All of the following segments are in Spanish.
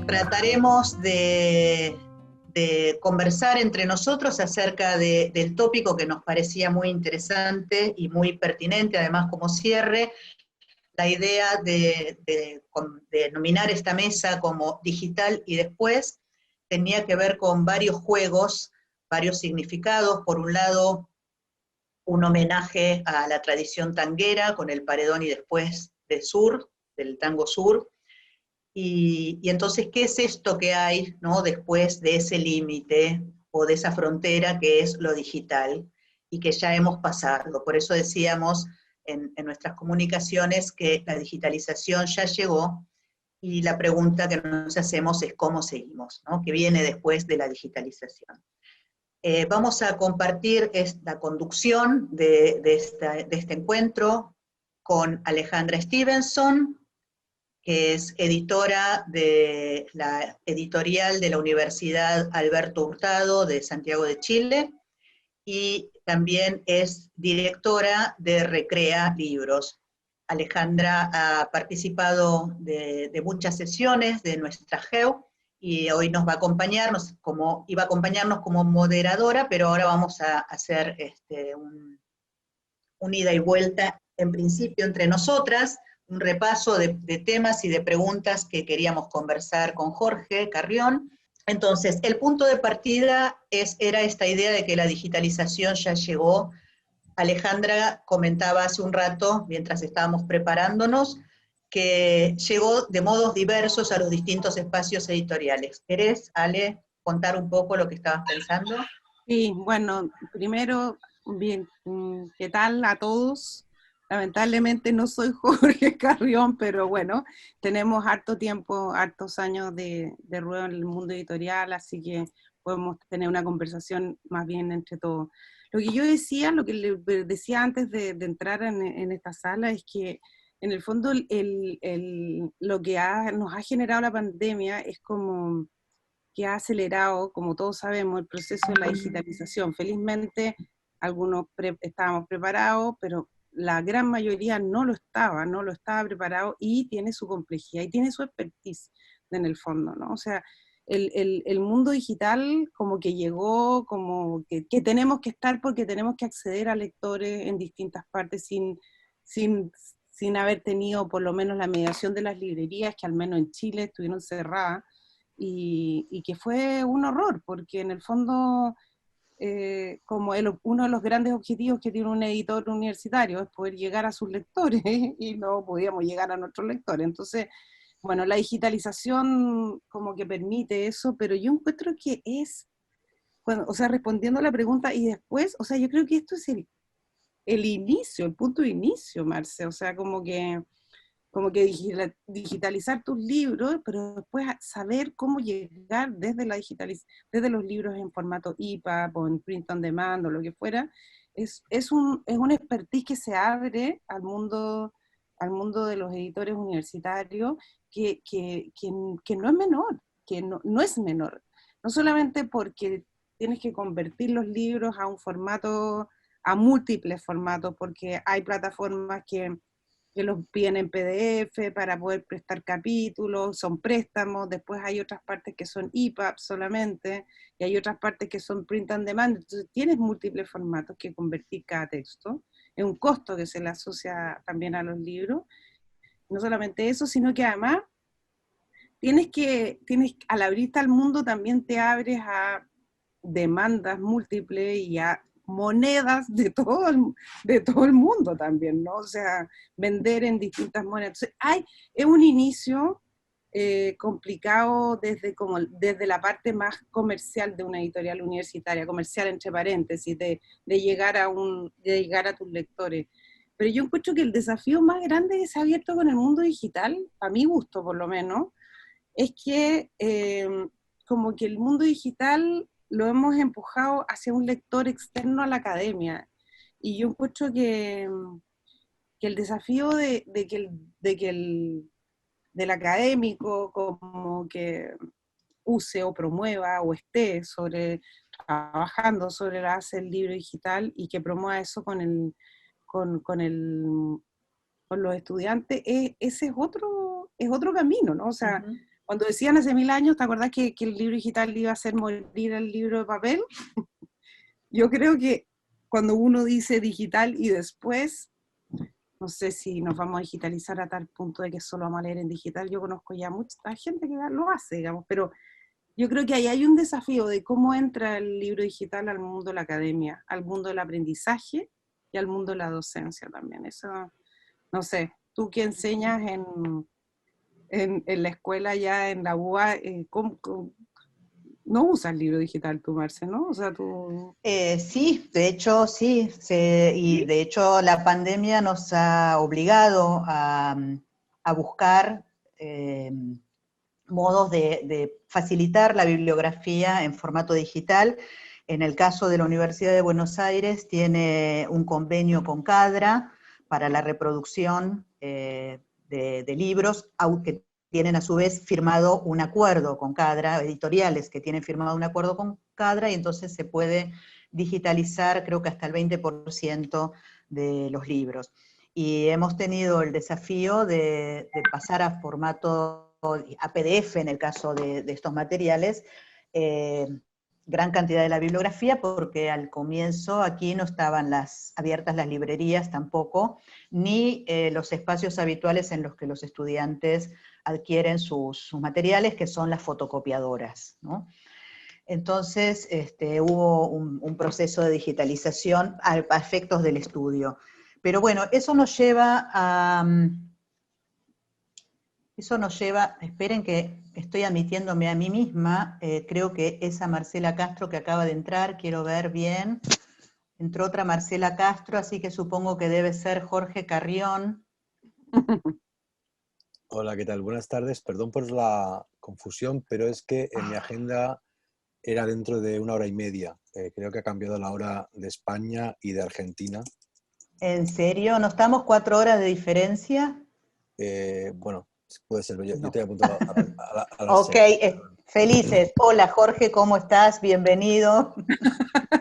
trataremos de conversar entre nosotros acerca del tópico que nos parecía muy interesante y muy pertinente, además como cierre, la idea de denominar esta mesa como digital y después tenía que ver con varios juegos, varios significados. Por un lado, un homenaje a la tradición tanguera con el paredón y después de sur, del tango sur. Y entonces, ¿qué es esto que hay, ¿no?, después de ese límite o de esa frontera que es lo digital y que ya hemos pasado? Por eso decíamos en nuestras comunicaciones que la digitalización ya llegó y la pregunta que nos hacemos es cómo seguimos, ¿no?, que viene después de la digitalización. Vamos a compartir la conducción de este encuentro con Alejandra Stevenson, que es editora de la editorial de la Universidad Alberto Hurtado de Santiago de Chile, y también es directora de Recrea Libros. Alejandra ha participado de muchas sesiones de nuestra GEU, y hoy nos va a acompañarnos iba a acompañarnos como moderadora, pero ahora vamos a hacer un ida y vuelta, en principio entre nosotras, un repaso de temas y de preguntas que queríamos conversar con Jorge Carrión. Entonces, el punto de partida era esta idea de que la digitalización ya llegó. Alejandra comentaba hace un rato, mientras estábamos preparándonos, que llegó de modos diversos a los distintos espacios editoriales. ¿Querés, Ale, contar un poco lo que estabas pensando? Sí, bueno, primero, bien, ¿qué tal a todos? Lamentablemente no soy Jorge Carrión, pero bueno, tenemos harto tiempo, hartos años de ruedo en el mundo editorial, así que podemos tener una conversación más bien entre todos. Lo que yo decía, lo que le decía antes de entrar en esta sala, es que en el fondo lo que nos ha generado la pandemia es como que ha acelerado, como todos sabemos, el proceso de la digitalización. Felizmente, algunos estábamos preparados, pero la gran mayoría no lo estaba preparado, y tiene su complejidad y tiene su expertise en el fondo, ¿no? O sea, el mundo digital como que llegó, como que tenemos que estar porque tenemos que acceder a lectores en distintas partes sin, sin haber tenido por lo menos la mediación de las librerías, que al menos en Chile estuvieron cerradas, y que fue un horror, porque en el fondo, como uno de los grandes objetivos que tiene un editor universitario es poder llegar a sus lectores, y no podíamos llegar a nuestros lectores. Entonces, bueno, la digitalización como que permite eso, pero yo encuentro que o sea, respondiendo a la pregunta, y después, o sea, yo creo que esto es el inicio, el punto de inicio, Marce, o sea, como que digitalizar tus libros, pero después saber cómo llegar desde los libros en formato EPUB o en print on demand o lo que fuera, es un expertise que se abre al mundo de los editores universitarios, que no es menor, que no es menor. No solamente porque tienes que convertir los libros a un formato, a múltiples formatos, porque hay plataformas que los piden en PDF para poder prestar capítulos, son préstamos, después hay otras partes que son EPUB solamente, y hay otras partes que son print on demand. Entonces tienes múltiples formatos que convertir cada texto, es un costo que se le asocia también a los libros. No solamente eso, sino que además al abrirte al mundo también te abres a demandas múltiples y a monedas de todo el mundo también, ¿no? O sea, vender en distintas monedas. Entonces, es un inicio complicado desde la parte más comercial de una editorial universitaria, comercial entre paréntesis, de llegar a tus lectores. Pero yo encuentro que el desafío más grande que se ha abierto con el mundo digital, a mi gusto por lo menos, es que como que el mundo digital lo hemos empujado hacia un lector externo a la academia. Y yo encuentro que el desafío del académico como que use o promueva o esté trabajando sobre la base del libro digital, y que promueva eso con los estudiantes, ese es otro camino, ¿no? O sea, Cuando decían hace 1000 años, ¿te acordás que el libro digital iba a hacer morir el libro de papel? Yo creo que cuando uno dice digital y después, no sé si nos vamos a digitalizar a tal punto de que solo vamos a leer en digital. Yo conozco ya mucha gente que lo hace, digamos, pero yo creo que ahí hay un desafío de cómo entra el libro digital al mundo de la academia, al mundo del aprendizaje y al mundo de la docencia también. Eso, no sé, tú que enseñas en la escuela ya en la UA, no usas libro digital tú, Marce, ¿no? O sea, tú... Sí, de hecho sí, y ¿Sí? de hecho la pandemia nos ha obligado a buscar eh, modos de facilitar la bibliografía en formato digital. En el caso de la Universidad de Buenos Aires tiene un convenio con Cadra para la reproducción de libros, aunque tienen a su vez firmado un acuerdo con Cadra, editoriales que tienen firmado un acuerdo con Cadra, y entonces se puede digitalizar creo que hasta el 20% de los libros. Y hemos tenido el desafío de pasar a formato, a PDF en el caso de estos materiales, gran cantidad de la bibliografía, porque al comienzo aquí no estaban abiertas las librerías tampoco, ni los espacios habituales en los que los estudiantes adquieren sus materiales, que son las fotocopiadoras, ¿no? Entonces hubo un proceso de digitalización a efectos del estudio. Pero bueno, eso nos lleva, esperen que estoy admitiéndome a mí misma, creo que esa Marcela Castro que acaba de entrar, quiero ver bien, entró otra Marcela Castro, así que supongo que debe ser Jorge Carrión. Hola, ¿qué tal? Buenas tardes. Perdón por la confusión, pero es que en mi agenda era dentro de 1 hora y media. Creo que ha cambiado la hora de España y de Argentina. ¿En serio? ¿No estamos 4 horas de diferencia? Bueno, puede ser. Yo No. te he apuntado a las Ok, 6. felices. Hola Jorge, ¿cómo estás? Bienvenido.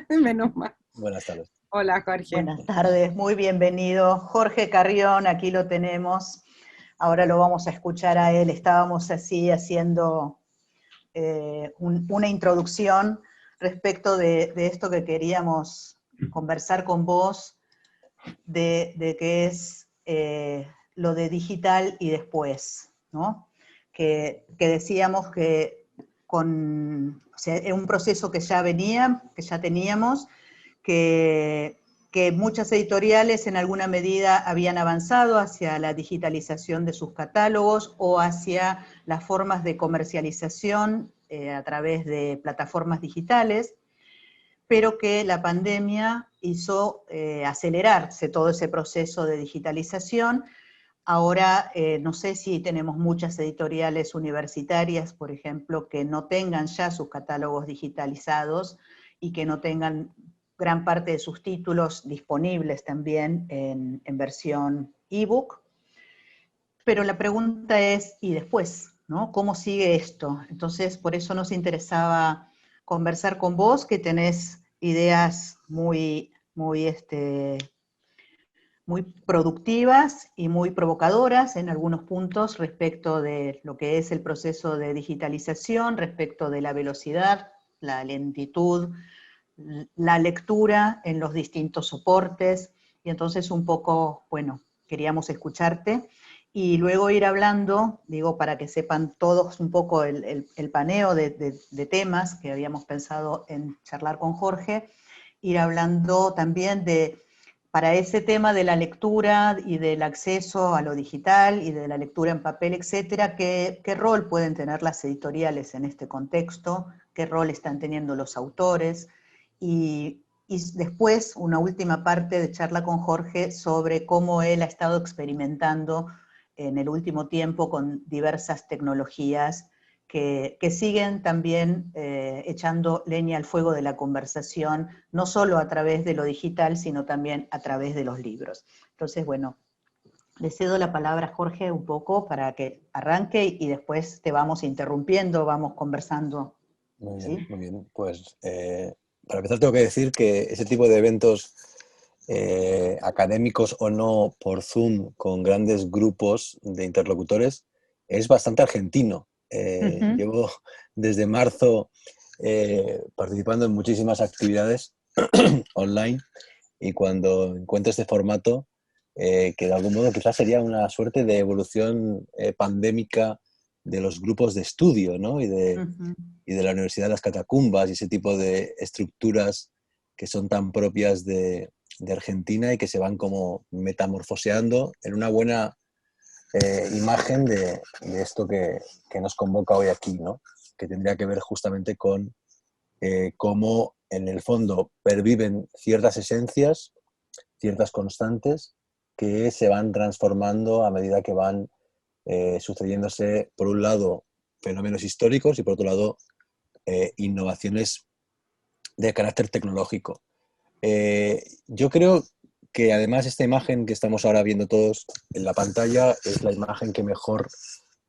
Menos mal. Buenas tardes. Hola, Jorge. Buenas tardes, muy bienvenido. Jorge Carrión, aquí lo tenemos. Ahora lo vamos a escuchar a él. Estábamos así haciendo una introducción respecto de esto que queríamos conversar con vos, de qué es lo de digital y después, ¿no? Que decíamos que o sea, es un proceso que ya venía, que ya teníamos, que muchas editoriales en alguna medida habían avanzado hacia la digitalización de sus catálogos o hacia las formas de comercialización a través de plataformas digitales, pero que la pandemia hizo acelerarse todo ese proceso de digitalización. Ahora, no sé si tenemos muchas editoriales universitarias, por ejemplo, que no tengan ya sus catálogos digitalizados y que no tengan gran parte de sus títulos disponibles también en versión ebook. Pero la pregunta es, ¿y después? ¿No? ¿Cómo sigue esto? Entonces, por eso nos interesaba conversar con vos, que tenés ideas muy productivas y muy provocadoras en algunos puntos respecto de lo que es el proceso de digitalización, respecto de la velocidad, la lentitud, la lectura en los distintos soportes, y entonces un poco, bueno, queríamos escucharte, y luego ir hablando, digo, para que sepan todos un poco el paneo de temas que habíamos pensado en charlar con Jorge, ir hablando también para ese tema de la lectura y del acceso a lo digital y de la lectura en papel, etcétera, ¿qué rol pueden tener las editoriales en este contexto? ¿Qué rol están teniendo los autores? Y después una última parte de charla con Jorge sobre cómo él ha estado experimentando en el último tiempo con diversas tecnologías que siguen también echando leña al fuego de la conversación, no solo a través de lo digital, sino también a través de los libros. Entonces, bueno, le cedo la palabra a Jorge un poco para que arranque y después te vamos interrumpiendo, vamos conversando. Muy bien, ¿Sí? muy bien. Pues para empezar tengo que decir que ese tipo de eventos académicos o no por Zoom con grandes grupos de interlocutores es bastante argentino. Ujú. Llevo desde marzo participando en muchísimas actividades online y cuando encuentro este formato, que de algún modo quizás sería una suerte de evolución pandémica de los grupos de estudio, ¿no? Ujú. Y de la Universidad de las Catacumbas y ese tipo de estructuras que son tan propias de Argentina y que se van como metamorfoseando en una buena imagen de esto que nos convoca hoy aquí, ¿no? Que tendría que ver justamente con cómo en el fondo perviven ciertas esencias, ciertas constantes que se van transformando a medida que van sucediéndose, por un lado, fenómenos históricos y por otro lado, innovaciones de carácter tecnológico. Yo creo que además esta imagen que estamos ahora viendo todos en la pantalla es la imagen que mejor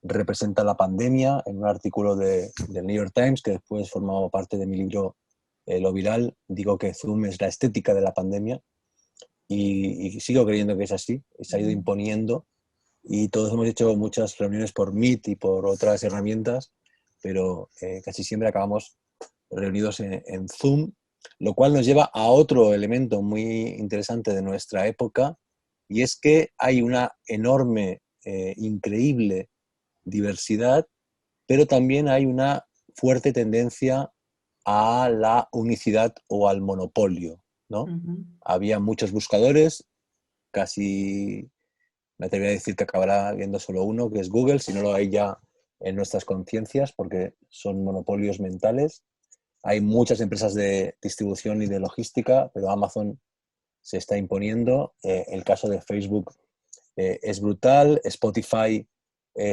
representa la pandemia en un artículo del New York Times que después formaba parte de mi libro Lo Viral. Digo que Zoom es la estética de la pandemia y sigo creyendo que es así, se ha ido imponiendo y todos hemos hecho muchas reuniones por Meet y por otras herramientas, pero casi siempre acabamos reunidos en Zoom, lo cual nos lleva a otro elemento muy interesante de nuestra época, y es que hay una enorme, increíble diversidad, pero también hay una fuerte tendencia a la unicidad o al monopolio, ¿no? Ujú. Había muchos buscadores, casi me atrevería a decir que acabará viendo solo uno, que es Google, si no lo hay ya en nuestras conciencias, porque son monopolios mentales. Hay muchas empresas de distribución y de logística, pero Amazon se está imponiendo. El caso de Facebook es brutal. Spotify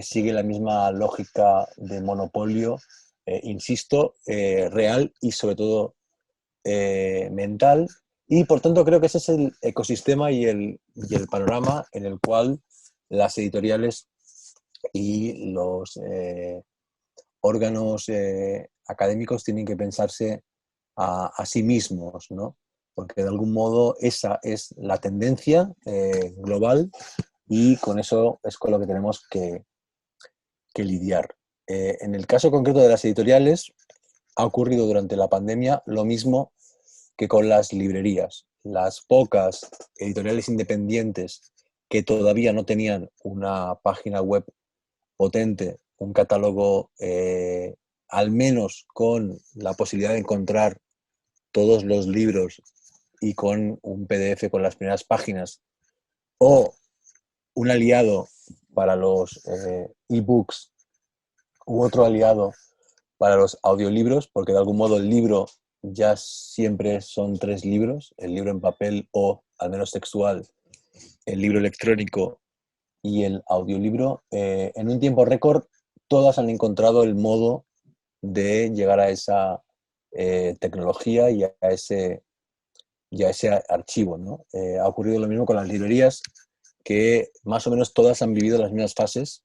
sigue la misma lógica de monopolio, insisto, real y sobre todo mental. Y por tanto creo que ese es el ecosistema y el panorama en el cual las editoriales y los órganos académicos tienen que pensarse a sí mismos, ¿no? Porque de algún modo esa es la tendencia global y con eso es con lo que tenemos que lidiar. En el caso concreto de las editoriales, ha ocurrido durante la pandemia lo mismo que con las librerías. Las pocas editoriales independientes que todavía no tenían una página web potente, un catálogo al menos con la posibilidad de encontrar todos los libros y con un PDF con las primeras páginas, o un aliado para los ebooks u otro aliado para los audiolibros, porque de algún modo el libro ya siempre son tres libros, el libro en papel o al menos textual, el libro electrónico y el audiolibro. En un tiempo récord todas han encontrado el modo de llegar a esa tecnología y a ese archivo, ¿no? Ha ocurrido lo mismo con las librerías, que más o menos todas han vivido las mismas fases.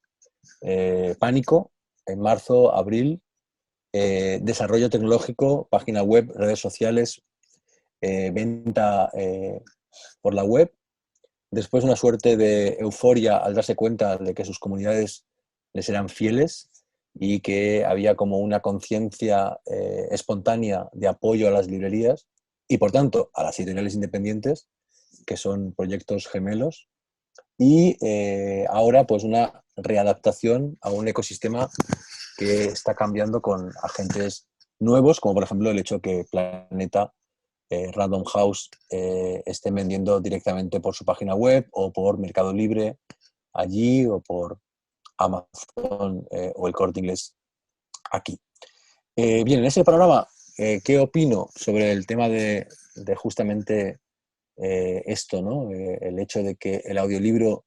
Pánico, en marzo, abril, desarrollo tecnológico, página web, redes sociales, venta por la web. Después una suerte de euforia al darse cuenta de que sus comunidades les eran fieles y que había como una conciencia espontánea de apoyo a las librerías y por tanto a las editoriales independientes, que son proyectos gemelos. Y ahora pues una readaptación a un ecosistema que está cambiando con agentes nuevos, como por ejemplo el hecho que Planeta, Random House, estén vendiendo directamente por su página web o por Mercado Libre allí o por Amazon o el Corte Inglés aquí. Bien, en ese panorama, ¿qué opino sobre el tema de justamente esto, ¿no? El hecho de que el audiolibro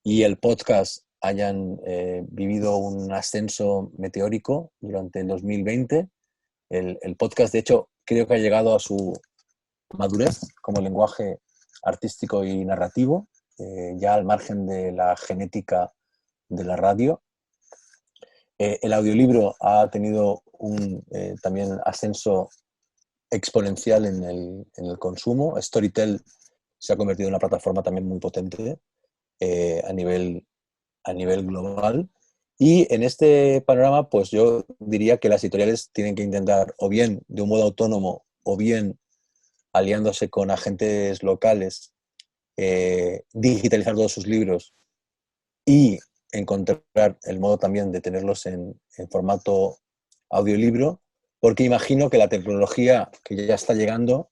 y el podcast hayan vivido un ascenso meteórico durante el 2020. El podcast, de hecho, creo que ha llegado a su madurez como lenguaje artístico y narrativo, ya al margen de la genética de la radio. El audiolibro ha tenido un también ascenso exponencial en el consumo. Storytel se ha convertido en una plataforma también muy potente a nivel global. Y en este panorama, pues yo diría que las editoriales tienen que intentar, o bien de un modo autónomo, o bien aliándose con agentes locales, digitalizar todos sus libros y encontrar el modo también de tenerlos en formato audiolibro, porque imagino que la tecnología que ya está llegando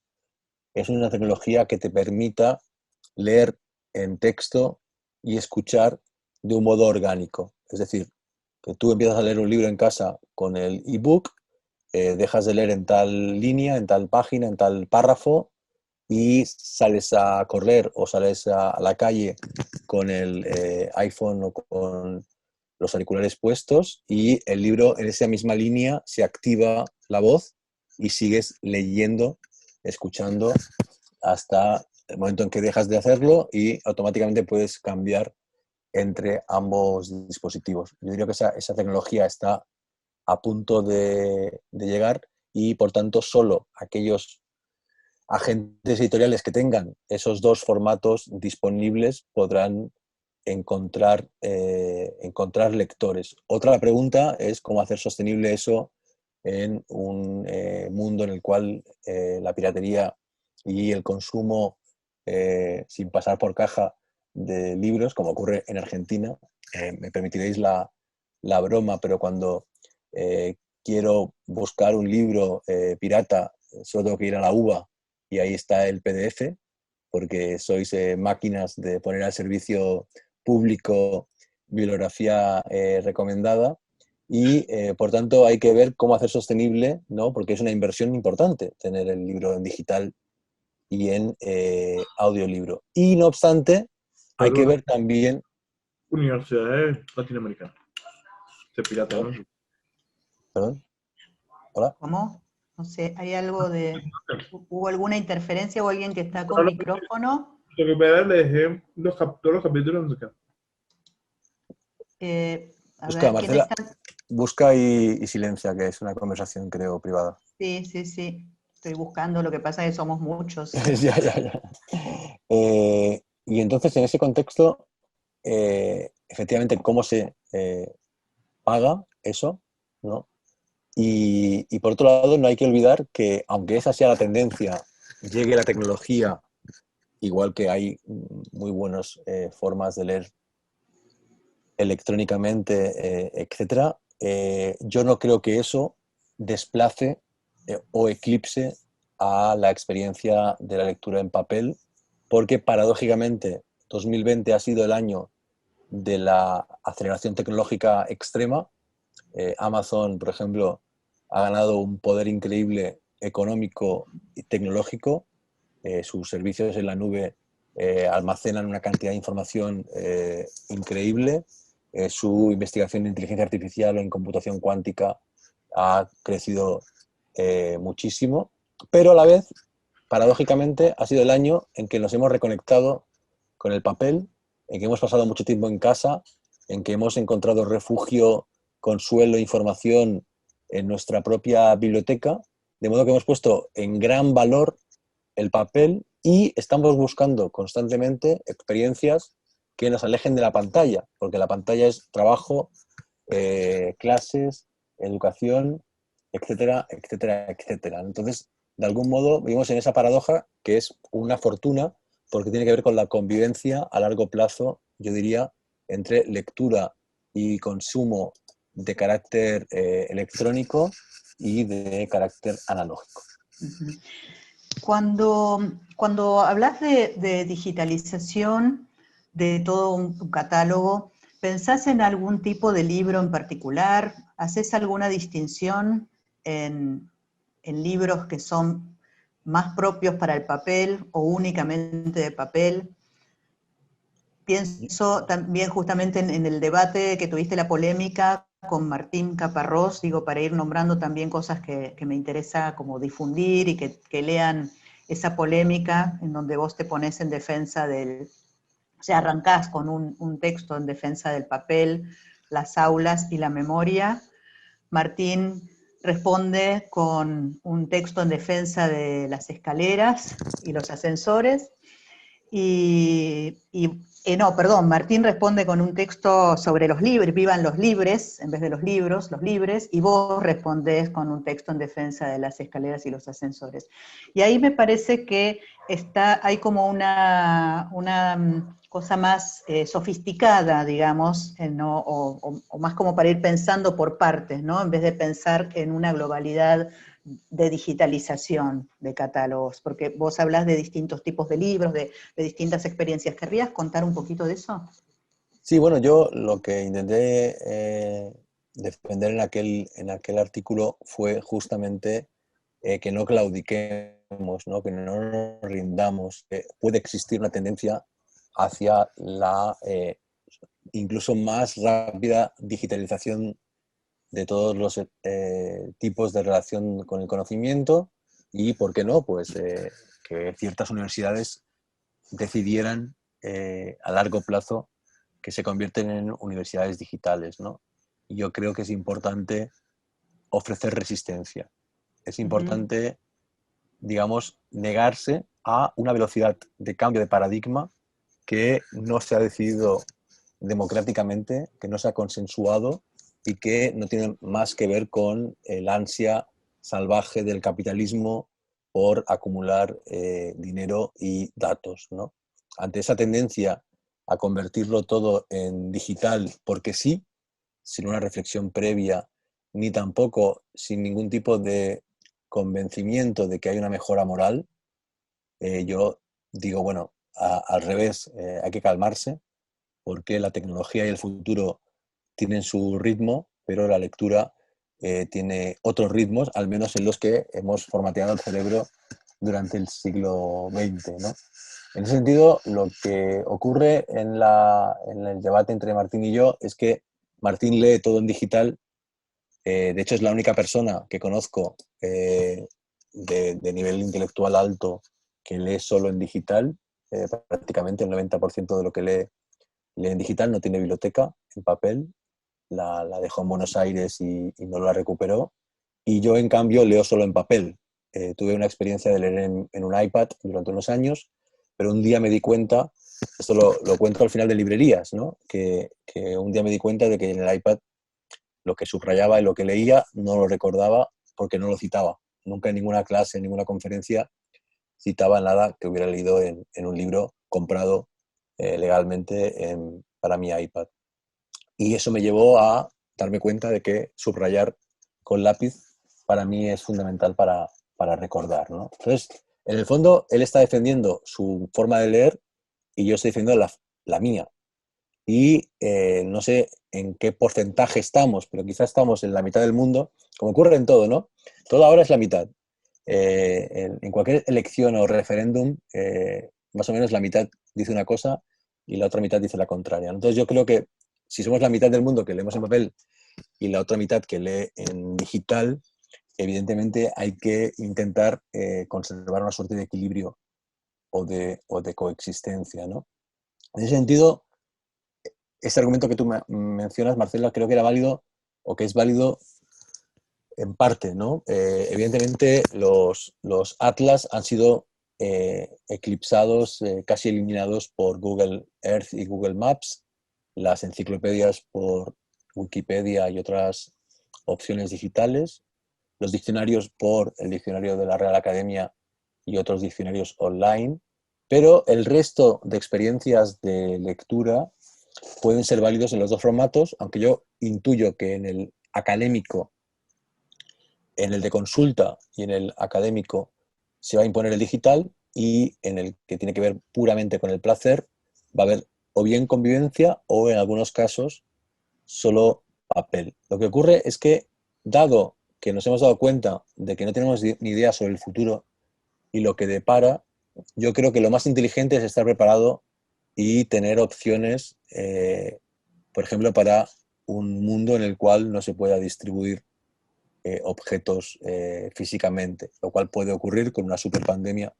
es una tecnología que te permita leer en texto y escuchar de un modo orgánico. Es decir, que tú empiezas a leer un libro en casa con el ebook, dejas de leer en tal línea, en tal página, en tal párrafo, y sales a correr o sales a la calle con el iPhone o con los auriculares puestos y el libro en esa misma línea se activa la voz y sigues leyendo, escuchando hasta el momento en que dejas de hacerlo y automáticamente puedes cambiar entre ambos dispositivos. Yo diría que esa tecnología está a punto de llegar y por tanto solo aquellos agentes editoriales que tengan esos dos formatos disponibles podrán encontrar lectores. Otra pregunta es cómo hacer sostenible eso en un mundo en el cual la piratería y el consumo sin pasar por caja de libros, como ocurre en Argentina, me permitiréis la broma, pero cuando quiero buscar un libro pirata, solo tengo que ir a la UBA y ahí está el PDF, porque sois máquinas de poner al servicio público bibliografía recomendada y por tanto hay que ver cómo hacer sostenible, ¿no? Porque es una inversión importante tener el libro en digital y en audiolibro. Y no obstante, hay que Perdona, ver también... universidades latinoamericanas. Se pirata, ¿no? ¿Perdón? ¿Hola? ¿Cómo? No sé, ¿hay algo de... ¿Hubo alguna interferencia o alguien que está con Ahora micrófono? lo que pueda le dejé todos los capítulos en acá. A Busca, ver, ¿quién Marcela, está? busca y silencia, que es una conversación, creo, privada. Sí, sí, sí. Estoy buscando, lo que pasa es que somos muchos. Ya, ya, ya. Y entonces, en ese contexto, efectivamente, cómo se paga eso, ¿no? Y por otro lado, no hay que olvidar que, aunque esa sea la tendencia, llegue la tecnología, igual que hay muy buenas formas de leer electrónicamente, etcétera, yo no creo que eso desplace o eclipse a la experiencia de la lectura en papel, porque paradójicamente 2020 ha sido el año de la aceleración tecnológica extrema. Amazon, por ejemplo, ha ganado un poder increíble económico y tecnológico. Sus servicios en la nube almacenan una cantidad de información increíble. Su investigación en inteligencia artificial o en computación cuántica ha crecido muchísimo, pero a la vez, paradójicamente, ha sido el año en que nos hemos reconectado con el papel, en que hemos pasado mucho tiempo en casa, en que hemos encontrado refugio, consuelo, información en nuestra propia biblioteca, de modo que hemos puesto en gran valor el papel y estamos buscando constantemente experiencias que nos alejen de la pantalla, porque la pantalla es trabajo, clases, educación, etcétera, etcétera, etcétera. Entonces, de algún modo, vivimos en esa paradoja que es una fortuna porque tiene que ver con la convivencia a largo plazo, yo diría, entre lectura y consumo de carácter electrónico y de carácter analógico. Ujú. Cuando hablas de digitalización de todo un catálogo, ¿pensás en algún tipo de libro en particular? ¿Haces alguna distinción en libros que son más propios para el papel o únicamente de papel? Pienso también justamente en el debate que tuviste, la polémica con Martín Caparrós, digo, para ir nombrando también cosas que me interesa como difundir y que lean esa polémica en donde vos te pones en defensa del, o sea, arrancás con un texto en defensa del papel, las aulas y la memoria. Martín responde con un texto en defensa de las escaleras y los ascensores, y No, perdón, Martín responde con un texto sobre los libres, vivan los libres, en vez de los libros, los libres, y vos respondés con un texto en defensa de las escaleras y los ascensores. Y ahí me parece que hay como una cosa más sofisticada, digamos, ¿no? O más como para ir pensando por partes, ¿no? En vez de pensar en una globalidad de digitalización de catálogos, porque vos hablas de distintos tipos de libros, de distintas experiencias. ¿Querrías contar un poquito de eso? Sí, bueno, yo lo que intenté defender en aquel artículo fue justamente que no claudiquemos, ¿no? Que no nos rindamos. Puede existir una tendencia hacia la incluso más rápida digitalización de todos los tipos de relación con el conocimiento y, ¿por qué no? Pues que ciertas universidades decidieran a largo plazo que se convierten en universidades digitales, ¿no? Y yo creo que es importante ofrecer resistencia. Es importante, digamos, negarse a una velocidad de cambio de paradigma que no se ha decidido democráticamente, que no se ha consensuado y que no tiene más que ver con el ansia salvaje del capitalismo por acumular dinero y datos, ¿no? Ante esa tendencia a convertirlo todo en digital porque sí, sin una reflexión previa, ni tampoco sin ningún tipo de convencimiento de que hay una mejora moral, yo digo, bueno, al revés, hay que calmarse, porque la tecnología y el futuro tienen su ritmo, pero la lectura tiene otros ritmos, al menos en los que hemos formateado el cerebro durante el siglo XX, ¿no? En ese sentido, lo que ocurre en el debate entre Martín y yo es que Martín lee todo en digital. De hecho, es la única persona que conozco de nivel intelectual alto que lee solo en digital. Prácticamente el 90% de lo que lee en digital, no tiene biblioteca en papel, la dejó en Buenos Aires y no la recuperó. Y yo, en cambio, leo solo en papel. Tuve una experiencia de leer en un iPad durante unos años, pero un día me di cuenta, esto lo cuento al final de librerías, ¿no? Que un día me di cuenta de que en el iPad lo que subrayaba y lo que leía no lo recordaba porque no lo citaba. Nunca en ninguna clase, en ninguna conferencia citaba nada que hubiera leído en un libro comprado legalmente para mi iPad. Y eso me llevó a darme cuenta de que subrayar con lápiz para mí es fundamental para recordar, ¿no? Entonces, en el fondo, él está defendiendo su forma de leer y yo estoy defendiendo la mía. Y no sé en qué porcentaje estamos, pero quizás estamos en la mitad del mundo, como ocurre en todo, ¿no? Todo ahora es la mitad. En cualquier elección o referéndum, más o menos la mitad dice una cosa y la otra mitad dice la contraria. Entonces yo creo que si somos la mitad del mundo que leemos en papel y la otra mitad que lee en digital, evidentemente hay que intentar conservar una suerte de equilibrio o de coexistencia, ¿no? En ese sentido, este argumento que tú mencionas, Marcela, creo que era válido o que es válido en parte, ¿no? Evidentemente los atlas han sido eclipsados, casi eliminados por Google Earth y Google Maps, las enciclopedias por Wikipedia y otras opciones digitales, los diccionarios por el diccionario de la Real Academia y otros diccionarios online, pero el resto de experiencias de lectura pueden ser válidos en los dos formatos, aunque yo intuyo que en el académico, en el de consulta y en el académico se va a imponer el digital, y en el que tiene que ver puramente con el placer va a haber o bien convivencia o en algunos casos solo papel. Lo que ocurre es que, dado que nos hemos dado cuenta de que no tenemos ni idea sobre el futuro y lo que depara, yo creo que lo más inteligente es estar preparado y tener opciones, por ejemplo, para un mundo en el cual no se pueda distribuir objetos físicamente, lo cual puede ocurrir con una superpandemia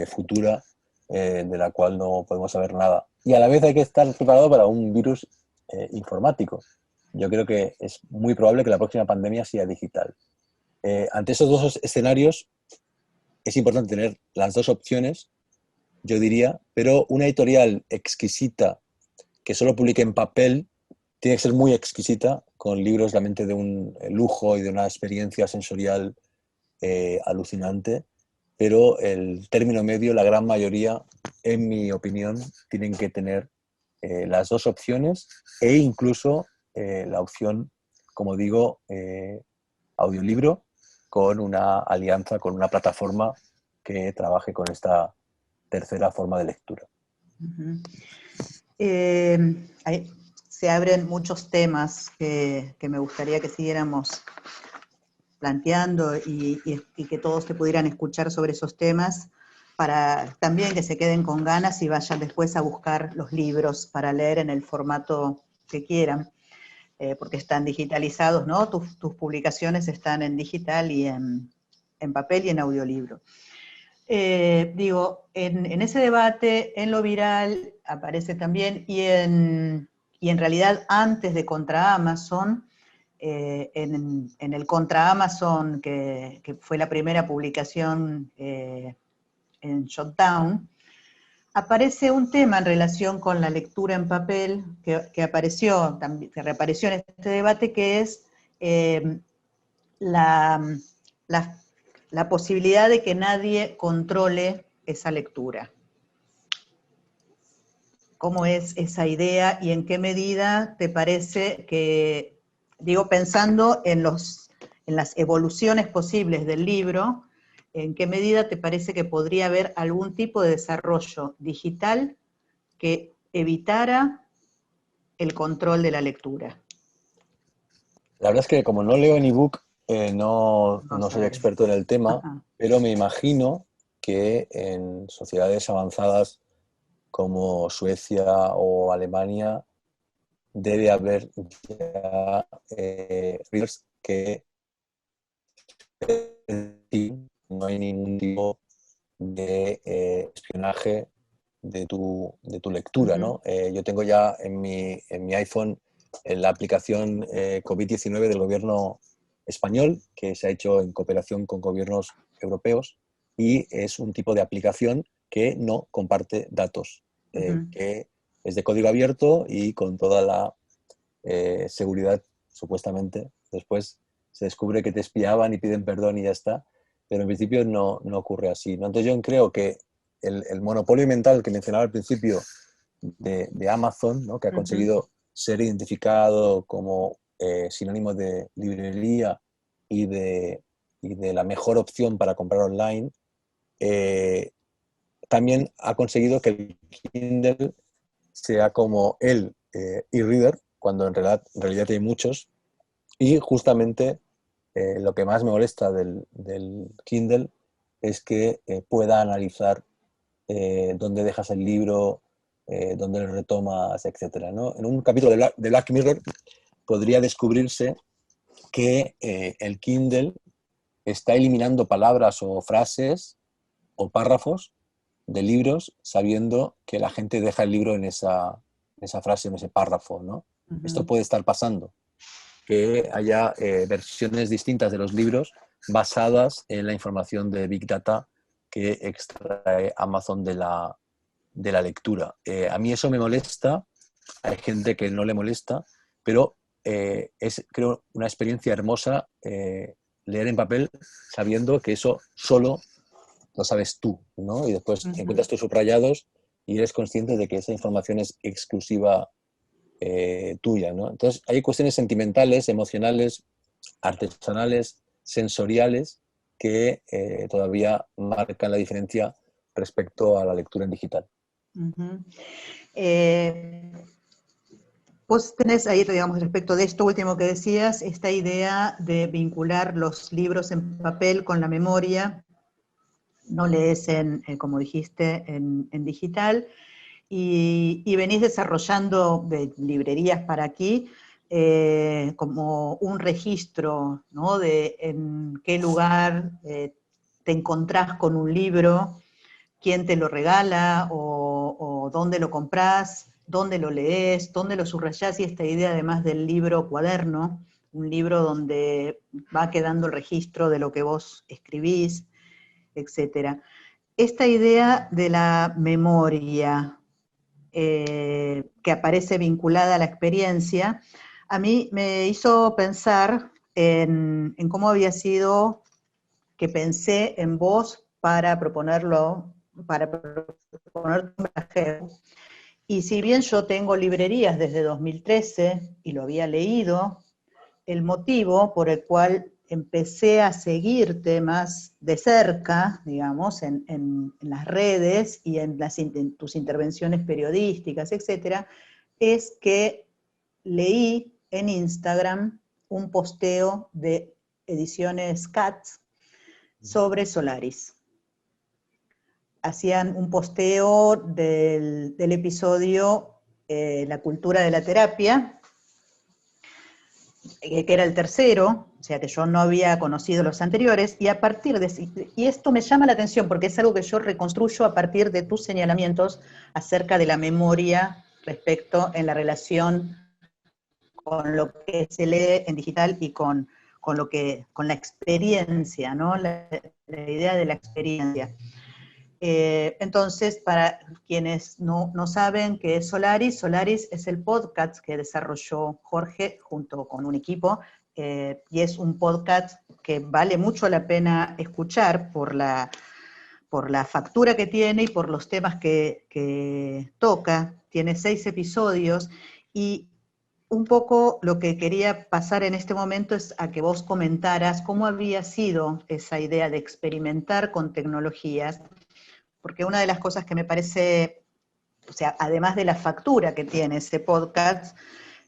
futura de la cual no podemos saber nada. Y a la vez hay que estar preparado para un virus informático. Yo creo que es muy probable que la próxima pandemia sea digital. Ante esos dos escenarios es importante tener las dos opciones yo diría, pero una editorial exquisita que solo publique en papel tiene que ser muy exquisita, con libros realmente de un lujo y de una experiencia sensorial alucinante, pero el término medio, la gran mayoría, en mi opinión, tienen que tener las dos opciones e incluso la opción, como digo, audiolibro, con una alianza, con una plataforma que trabaje con esta tercera forma de lectura. Uh-huh. Se abren muchos temas que me gustaría que siguiéramos planteando y que todos te pudieran escuchar sobre esos temas, para también que se queden con ganas y vayan después a buscar los libros para leer en el formato que quieran, porque están digitalizados, ¿no? Tus publicaciones están en digital y en papel y en audiolibro. Digo, en ese debate, en lo viral, aparece también, y en realidad antes de Contra Amazon, en el Contra Amazon, que fue la primera publicación en Shutdown, aparece un tema en relación con la lectura en papel, que apareció, que reapareció en este debate, que es la posibilidad de que nadie controle esa lectura. ¿Cómo es esa idea y en qué medida te parece que, digo, pensando en las evoluciones posibles del libro, en qué medida te parece que podría haber algún tipo de desarrollo digital que evitara el control de la lectura? La verdad es que como no leo en ebook, no soy sabes. experto en el tema, Ajá. pero me imagino que en sociedades avanzadas como Suecia o Alemania debe haber ya readers que no hay ningún tipo de espionaje de tu lectura, ¿no? Yo tengo ya en mi iPhone la aplicación COVID-19 del gobierno español, que se ha hecho en cooperación con gobiernos europeos, y es un tipo de aplicación que no comparte datos, que es de código abierto y con toda la seguridad, supuestamente. Después se descubre que te espiaban y piden perdón y ya está, pero en principio no ocurre así, ¿no? Entonces yo creo que el monopolio mental que mencionaba al principio de Amazon, ¿no? Que ha conseguido ser identificado como sinónimo de librería y de la mejor opción para comprar online, también ha conseguido que el Kindle sea como el e-reader, cuando en realidad hay muchos, y justamente lo que más me molesta del Kindle es que pueda analizar dónde dejas el libro, dónde lo retomas, etc., ¿no? En un capítulo de Black Mirror podría descubrirse que el Kindle está eliminando palabras o frases o párrafos de libros sabiendo que la gente deja el libro en esa frase, en ese párrafo, ¿no? Esto puede estar pasando, que haya versiones distintas de los libros basadas en la información de Big Data que extrae Amazon de la lectura. A mí eso me molesta, hay gente que no le molesta, pero es, creo, una experiencia hermosa leer en papel sabiendo que eso solo lo sabes tú, ¿no? Y después encuentras tus subrayados y eres consciente de que esa información es exclusiva tuya, ¿no? Entonces hay cuestiones sentimentales, emocionales, artesanales, sensoriales que todavía marcan la diferencia respecto a la lectura en digital. Vos tenés ahí, digamos, respecto de esto último que decías, esta idea de vincular los libros en papel con la memoria. No lees, como dijiste, en digital, y venís desarrollando de librerías para aquí como un registro, ¿no? De en qué lugar te encontrás con un libro, quién te lo regala o dónde lo comprás, dónde lo lees, dónde lo subrayás, y esta idea además del libro cuaderno, un libro donde va quedando el registro de lo que vos escribís, etcétera. esta idea de la memoria que aparece vinculada a la experiencia, a mí me hizo pensar en cómo había sido que pensé en vos para proponerlo, para proponer un viajero. Y si bien yo tengo librerías desde 2013 y lo había leído, el motivo por el cual empecé a seguirte más de cerca, digamos, en las redes y en tus intervenciones periodísticas, etcétera, es que leí en Instagram un posteo de Ediciones Katz sobre Solaris. Hacían un posteo del episodio La cultura de la terapia, que era el tercero, o sea que yo no había conocido los anteriores, y a partir de, y esto me llama la atención porque es algo que yo reconstruyo a partir de tus señalamientos acerca de la memoria respecto en la relación con lo que se lee en digital y con la experiencia, ¿no? La idea de la experiencia. Entonces, para quienes no saben qué es Solaris, Solaris es el podcast que desarrolló Jorge junto con un equipo, y es un podcast que vale mucho la pena escuchar por la factura que tiene y por los temas que toca. Tiene 6 episodios y un poco lo que quería pasar en este momento es a que vos comentaras cómo había sido esa idea de experimentar con tecnologías, porque una de las cosas que me parece, o sea, además de la factura que tiene ese podcast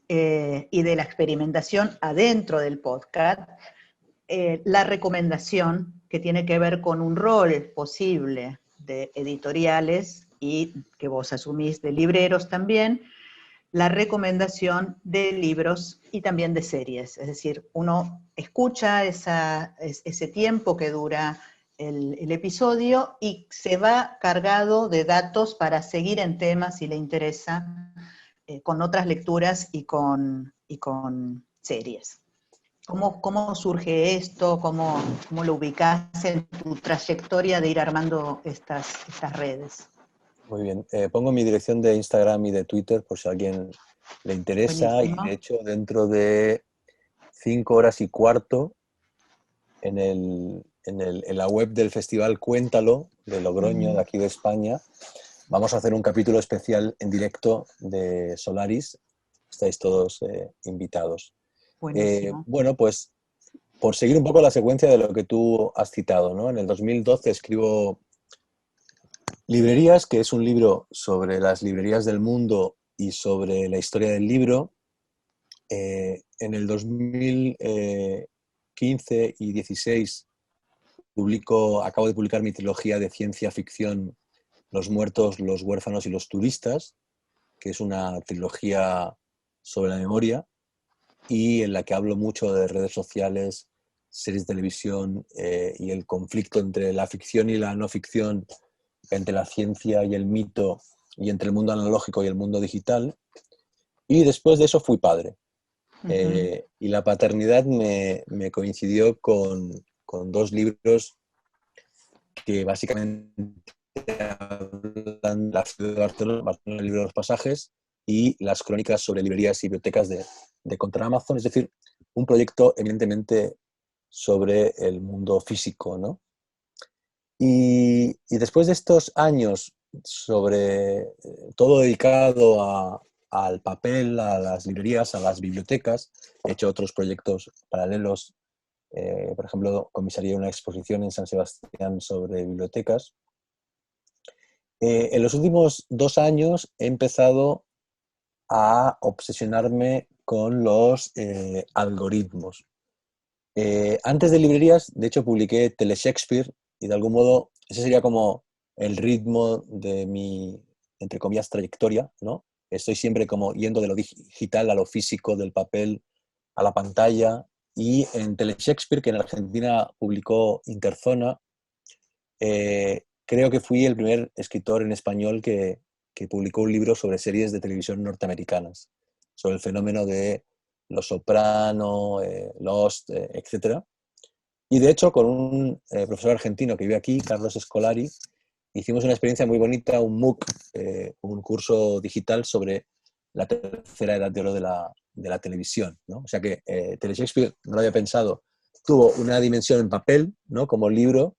y de la experimentación adentro del podcast, la recomendación que tiene que ver con un rol posible de editoriales y que vos asumís de libreros también, la recomendación de libros y también de series. Es decir, uno escucha ese tiempo que dura el episodio y se va cargado de datos para seguir en temas si le interesa, con otras lecturas y con series. ¿Cómo surge esto? ¿Cómo lo ubicás en tu trayectoria de ir armando estas redes? Muy bien. Pongo mi dirección de Instagram y de Twitter por si a alguien le interesa. Buenísimo. Y de hecho, dentro de 5 horas y cuarto, en la web del Festival Cuéntalo, de Logroño, de aquí de España, vamos a hacer un capítulo especial en directo de Solaris. Estáis todos invitados. Buenísimo. Bueno, pues por seguir un poco la secuencia de lo que tú has citado, ¿no? En el 2012 escribo Librerías, que es un libro sobre las librerías del mundo y sobre la historia del libro. En el 2015 y 16 acabo de publicar mi trilogía de ciencia ficción Los muertos, los huérfanos y los turistas, que es una trilogía sobre la memoria y en la que hablo mucho de redes sociales, series de televisión y el conflicto entre la ficción y la no ficción, entre la ciencia y el mito y entre el mundo analógico y el mundo digital. Y después de eso fui padre. Y la paternidad me coincidió con 2 libros que básicamente hablan de la ciudad de Barcelona, el libro de los pasajes, y las crónicas sobre librerías y bibliotecas de contra Amazon, es decir, un proyecto eminentemente sobre el mundo físico, ¿no? Y después de estos años sobre todo dedicado al papel, a las librerías, a las bibliotecas, he hecho otros proyectos paralelos. Por ejemplo, comisarié una exposición en San Sebastián sobre bibliotecas. En los últimos 2 años he empezado a obsesionarme con los algoritmos. Antes de librerías, de hecho, publiqué Teleshakespeare y de algún modo ese sería como el ritmo de mi, entre comillas, trayectoria, ¿no? Estoy siempre como yendo de lo digital a lo físico, del papel a la pantalla. Y en Teleshakespeare, que en Argentina publicó Interzona, creo que fui el primer escritor en español que publicó un libro sobre series de televisión norteamericanas, sobre el fenómeno de Los Soprano, Lost, etc. Y de hecho, con un profesor argentino que vive aquí, Carlos Escolari, hicimos una experiencia muy bonita, un MOOC, un curso digital sobre la tercera edad de oro de la televisión, ¿no? O sea que Teleshakespeare, no lo había pensado, tuvo una dimensión en papel, ¿no? Como libro,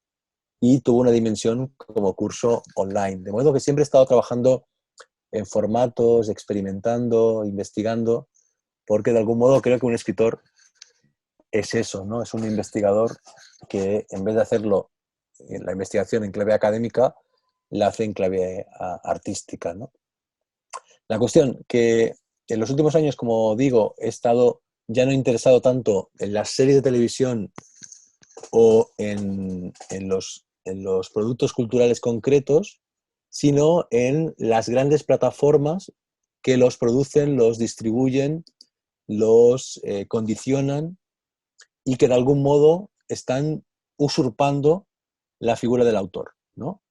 y tuvo una dimensión como curso online. De modo que siempre he estado trabajando en formatos, experimentando, investigando, porque de algún modo creo que un escritor es eso, ¿no? Es un investigador que en vez de hacerlo en la investigación en clave académica, la hace en clave artística, ¿no? La cuestión que en los últimos años, como digo, he estado ya no interesado tanto en las series de televisión o en los productos culturales concretos, sino en las grandes plataformas que los producen, los distribuyen, los condicionan y que de algún modo están usurpando la figura del autor, ¿no?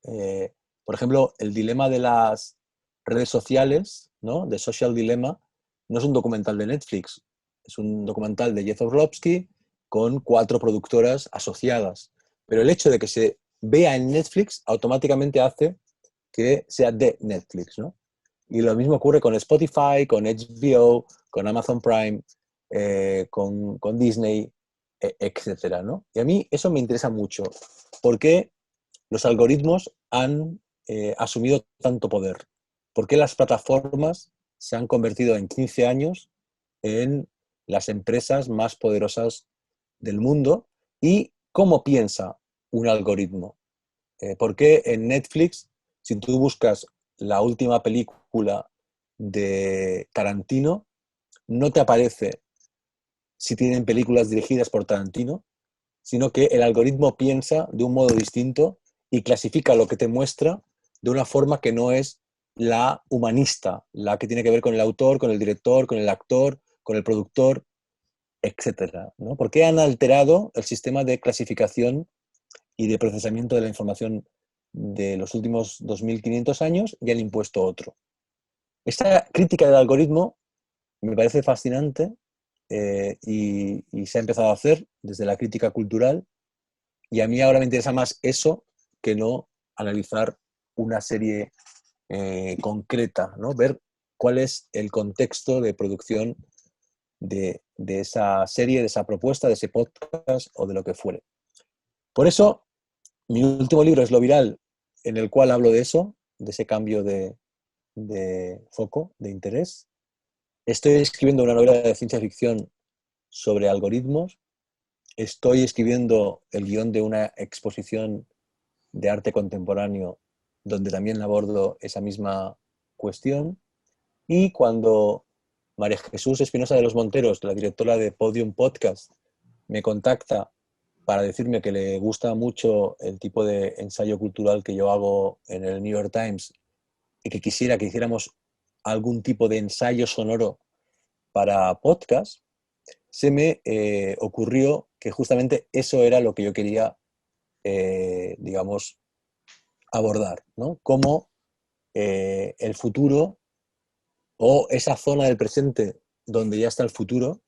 Por ejemplo, el dilema de las redes sociales, ¿no? The Social Dilemma, no es un documental de Netflix, es un documental de Jeff Orlovsky con 4 productoras asociadas. Pero el hecho de que se vea en Netflix automáticamente hace que sea de Netflix, ¿no? Y lo mismo ocurre con Spotify, con HBO, con Amazon Prime, con Disney, etcétera, ¿no? Y a mí eso me interesa mucho, porque los algoritmos han asumido tanto poder, porque las plataformas se han convertido en 15 años en las empresas más poderosas del mundo y cómo piensa un algoritmo. ¿Por qué en Netflix, si tú buscas la última película de Tarantino, no te aparece si tienen películas dirigidas por Tarantino, sino que el algoritmo piensa de un modo distinto y clasifica lo que te muestra de una forma que no es la humanista, la que tiene que ver con el autor, con el director, con el actor, con el productor, etcétera, ¿no? ¿Por qué han alterado el sistema de clasificación y de procesamiento de la información de los últimos 2500 años y han impuesto otro? Esta crítica del algoritmo me parece fascinante y se ha empezado a hacer desde la crítica cultural, y a mí ahora me interesa más eso que no analizar una serie concreta, ¿no? Ver cuál es el contexto de producción de esa serie, de esa propuesta, de ese podcast o de lo que fuere. Por eso, mi último libro es Lo Viral, en el cual hablo de eso, de ese cambio de foco, de interés. Estoy escribiendo una novela de ciencia ficción sobre algoritmos. Estoy escribiendo el guión de una exposición de arte contemporáneo donde también abordo esa misma cuestión. Y cuando María Jesús Espinosa de los Monteros, la directora de Podium Podcast, me contacta para decirme que le gusta mucho el tipo de ensayo cultural que yo hago en el New York Times y que quisiera que hiciéramos algún tipo de ensayo sonoro para podcast, se me ocurrió que justamente eso era lo que yo quería, digamos, abordar, ¿no? Cómo el futuro o esa zona del presente donde ya está el futuro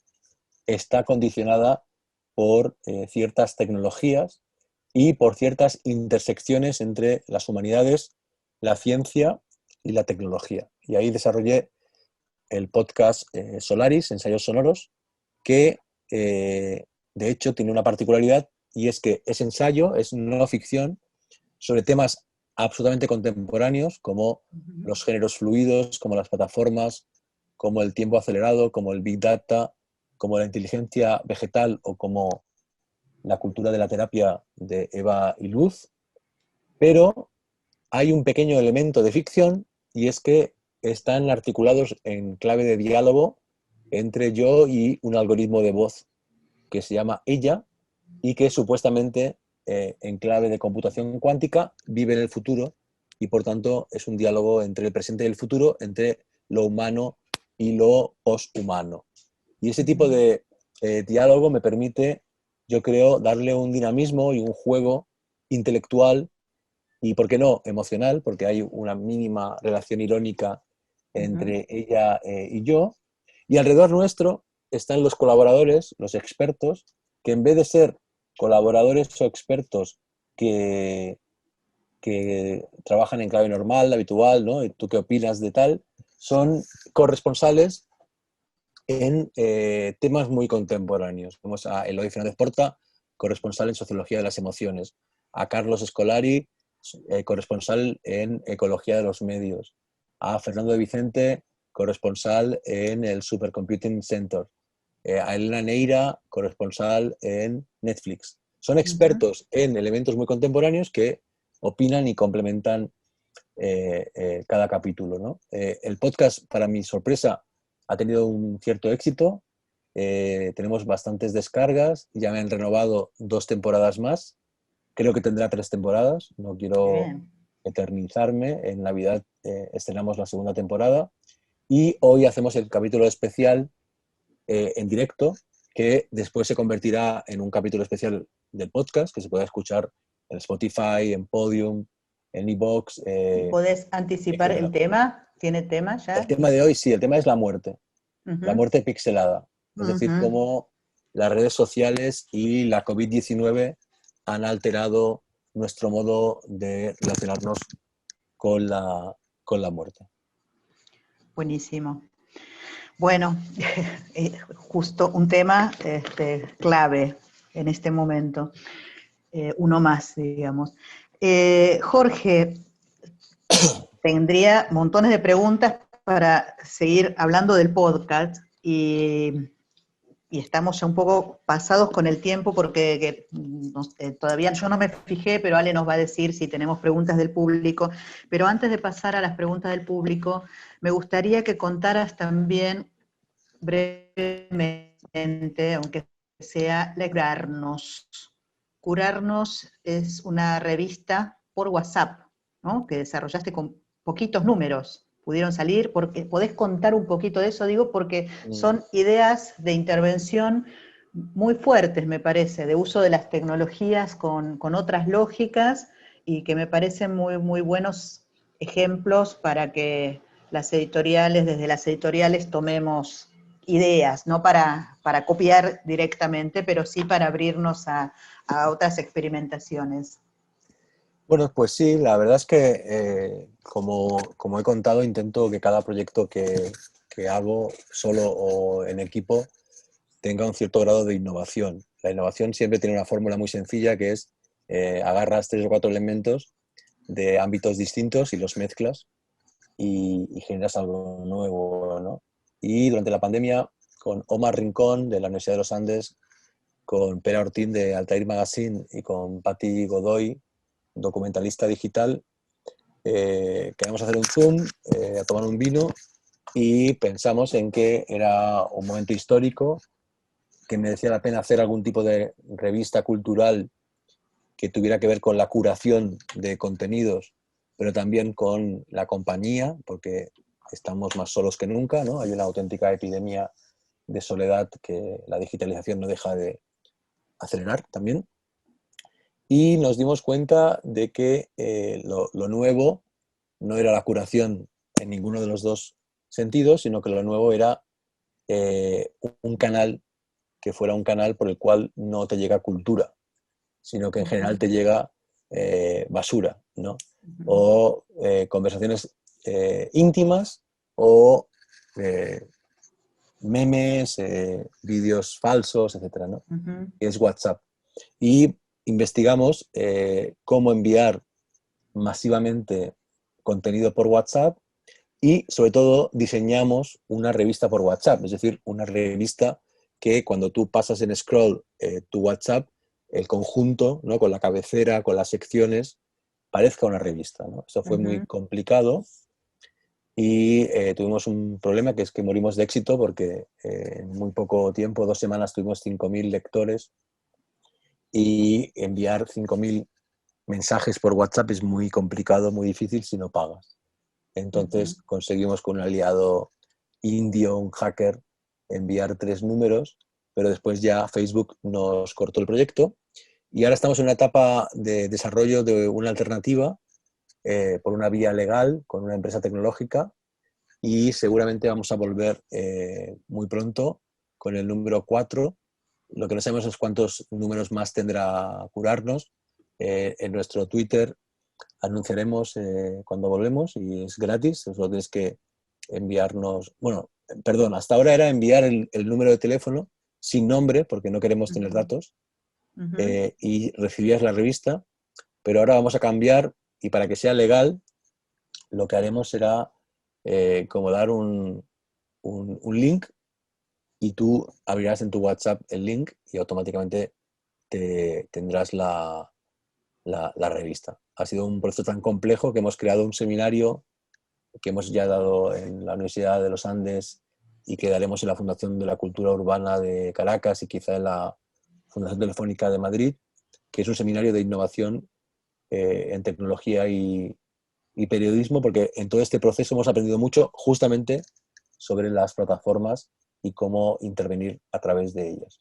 está condicionada por ciertas tecnologías y por ciertas intersecciones entre las humanidades, la ciencia y la tecnología. Y ahí desarrollé el podcast Solaris, Ensayos Sonoros, que de hecho tiene una particularidad y es que es ensayo, es no ficción, sobre temas absolutamente contemporáneos como los géneros fluidos, como las plataformas, como el tiempo acelerado, como el Big Data, como la inteligencia vegetal o como la cultura de la terapia de Eva Iluz, pero hay un pequeño elemento de ficción y es que están articulados en clave de diálogo entre yo y un algoritmo de voz que se llama Ella y que supuestamente en clave de computación cuántica vive en el futuro y por tanto es un diálogo entre el presente y el futuro, entre lo humano y lo poshumano. Y ese tipo de diálogo me permite, yo creo, darle un dinamismo y un juego intelectual y, ¿por qué no?, emocional, porque hay una mínima relación irónica entre ella y yo. Y alrededor nuestro están los colaboradores, los expertos, que en vez de ser colaboradores o expertos que que trabajan en clave normal, habitual, ¿no? ¿Tú qué opinas de tal? Son corresponsales en temas muy contemporáneos. Tenemos a Eloy Fernández Porta, corresponsal en Sociología de las Emociones, a Carlos Escolari, corresponsal en Ecología de los Medios, a Fernando de Vicente, corresponsal en el Supercomputing Center, a Elena Neira, corresponsal en Netflix. Son expertos en elementos muy contemporáneos que opinan y complementan cada capítulo, ¿no? El podcast, para mi sorpresa, ha tenido un cierto éxito. Tenemos bastantes descargas. Ya me han renovado 2 temporadas más. Creo que tendrá 3 temporadas. No quiero eternizarme. En Navidad estrenamos la 2ª temporada. Y hoy hacemos el capítulo especial en directo, que después se convertirá en un capítulo especial del podcast, que se puede escuchar en Spotify, en Podium, en iVoox. ¿Podés anticipar el tema? ¿Tiene tema ya? El tema de hoy, sí, el tema es la muerte. La muerte pixelada. Es decir, cómo las redes sociales y la COVID-19 han alterado nuestro modo de relacionarnos con la muerte. Buenísimo. Bueno, justo un tema clave en este momento. Uno más, digamos. Jorge, tendría montones de preguntas para seguir hablando del podcast y estamos ya un poco pasados con el tiempo porque todavía yo no me fijé, pero Ale nos va a decir si tenemos preguntas del público. Pero antes de pasar a las preguntas del público, me gustaría que contaras también brevemente, aunque sea Curarnos. Curarnos es una revista por WhatsApp, ¿no? Que desarrollaste con poquitos números. Pudieron salir, porque podés contar un poquito de eso, digo, porque son ideas de intervención muy fuertes, me parece, de uso de las tecnologías con otras lógicas y que me parecen muy, muy buenos ejemplos para que desde las editoriales tomemos ideas, no para copiar directamente, pero sí para abrirnos a otras experimentaciones. Bueno, pues sí, la verdad es que, como he contado, intento que cada proyecto que hago solo o en equipo tenga un cierto grado de innovación. La innovación siempre tiene una fórmula muy sencilla, que es agarras 3 o 4 elementos de ámbitos distintos y los mezclas y generas algo nuevo, ¿no? Y durante la pandemia, con Omar Rincón de la Universidad de los Andes, con Pere Ortín de Altair Magazine y con Patti Godoy, documentalista digital, queríamos hacer un Zoom, a tomar un vino y pensamos en que era un momento histórico, que merecía la pena hacer algún tipo de revista cultural que tuviera que ver con la curación de contenidos, pero también con la compañía, porque estamos más solos que nunca, ¿no? Hay una auténtica epidemia de soledad que la digitalización no deja de acelerar también. Y nos dimos cuenta de que lo nuevo no era la curación en ninguno de los dos sentidos, sino que lo nuevo era un canal que fuera un canal por el cual no te llega cultura, sino que en general te llega basura, ¿no? O conversaciones íntimas o memes, vídeos falsos, etcétera, ¿no? Es WhatsApp. Y investigamos cómo enviar masivamente contenido por WhatsApp y, sobre todo, diseñamos una revista por WhatsApp, es decir, una revista que cuando tú pasas en scroll tu WhatsApp, el conjunto, ¿no? Con la cabecera, con las secciones, parezca una revista, ¿no? Eso fue muy complicado y tuvimos un problema, que es que morimos de éxito porque en muy poco tiempo, 2 semanas, tuvimos 5.000 lectores y enviar 5.000 mensajes por WhatsApp es muy complicado, muy difícil si no pagas. Entonces conseguimos con un aliado indio, un hacker, enviar 3 números, pero después ya Facebook nos cortó el proyecto y ahora estamos en una etapa de desarrollo de una alternativa por una vía legal con una empresa tecnológica y seguramente vamos a volver muy pronto con el número 4. Lo que no sabemos es cuántos números más tendrá Curarnos. En nuestro Twitter anunciaremos cuando volvemos y es gratis, solo tienes que enviarnos, bueno, perdón, hasta ahora era enviar el número de teléfono sin nombre, porque no queremos tener datos, y recibías la revista, pero ahora vamos a cambiar y para que sea legal, lo que haremos será como dar un link y tú abrirás en tu WhatsApp el link y automáticamente tendrás la revista. Ha sido un proceso tan complejo que hemos creado un seminario que hemos ya dado en la Universidad de los Andes y que daremos en la Fundación de la Cultura Urbana de Caracas y quizá en la Fundación Telefónica de Madrid, que es un seminario de innovación en tecnología y periodismo, porque en todo este proceso hemos aprendido mucho justamente sobre las plataformas y cómo intervenir a través de ellas.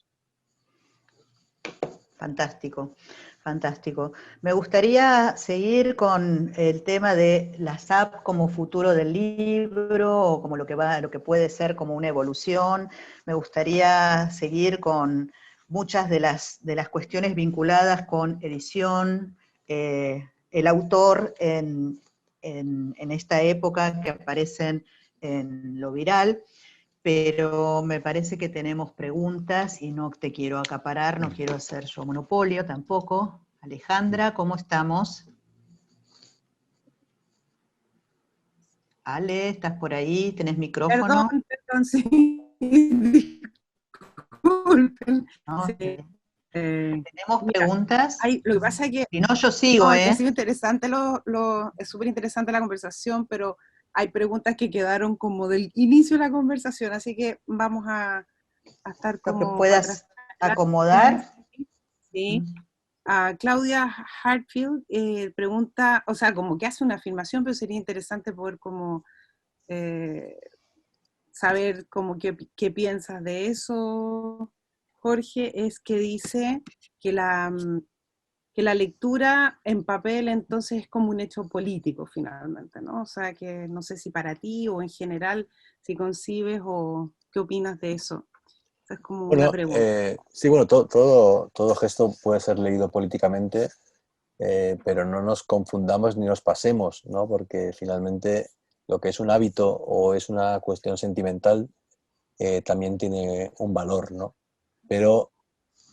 Fantástico, fantástico. Me gustaría seguir con el tema de las apps como futuro del libro o como lo que puede ser como una evolución. Me gustaría seguir con muchas de las cuestiones vinculadas con edición, el autor en esta época que aparecen en lo viral. Pero me parece que tenemos preguntas y no te quiero acaparar, no quiero hacer yo monopolio tampoco. Alejandra, ¿cómo estamos? Ale, ¿estás por ahí? ¿Tenés micrófono? Perdón, sí. Disculpen. ¿No? Sí. ¿Tenemos Mira, preguntas? lo que pasa es que Si no, yo sigo, que ha sido interesante, es súper interesante la conversación, pero hay preguntas que quedaron como del inicio de la conversación, así que vamos a estar Lo que como puedas atrás. acomodar. Sí. Claudia Hartfield pregunta, o sea, como que hace una afirmación, pero sería interesante poder como saber como qué piensas de eso, Jorge. Es que dice que la lectura en papel entonces es como un hecho político finalmente, ¿no? O sea, que no sé si para ti o en general, si concibes o qué opinas de eso. Esa es como una pregunta. Sí, bueno, todo gesto puede ser leído políticamente, pero no nos confundamos ni nos pasemos, ¿no? Porque finalmente lo que es un hábito o es una cuestión sentimental también tiene un valor, ¿no? Pero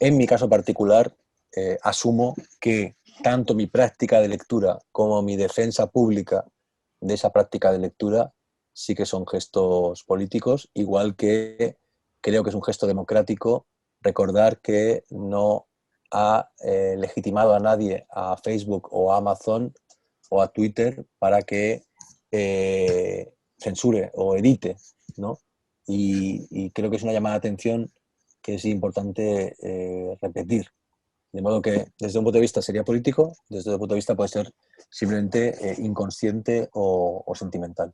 en mi caso particular, asumo que tanto mi práctica de lectura como mi defensa pública de esa práctica de lectura sí que son gestos políticos, igual que creo que es un gesto democrático recordar que no ha legitimado a nadie, a Facebook o a Amazon o a Twitter, para que censure o edite, ¿no? Y creo que es una llamada de atención que es importante repetir. De modo que desde un punto de vista sería político, desde otro punto de vista puede ser simplemente inconsciente o sentimental.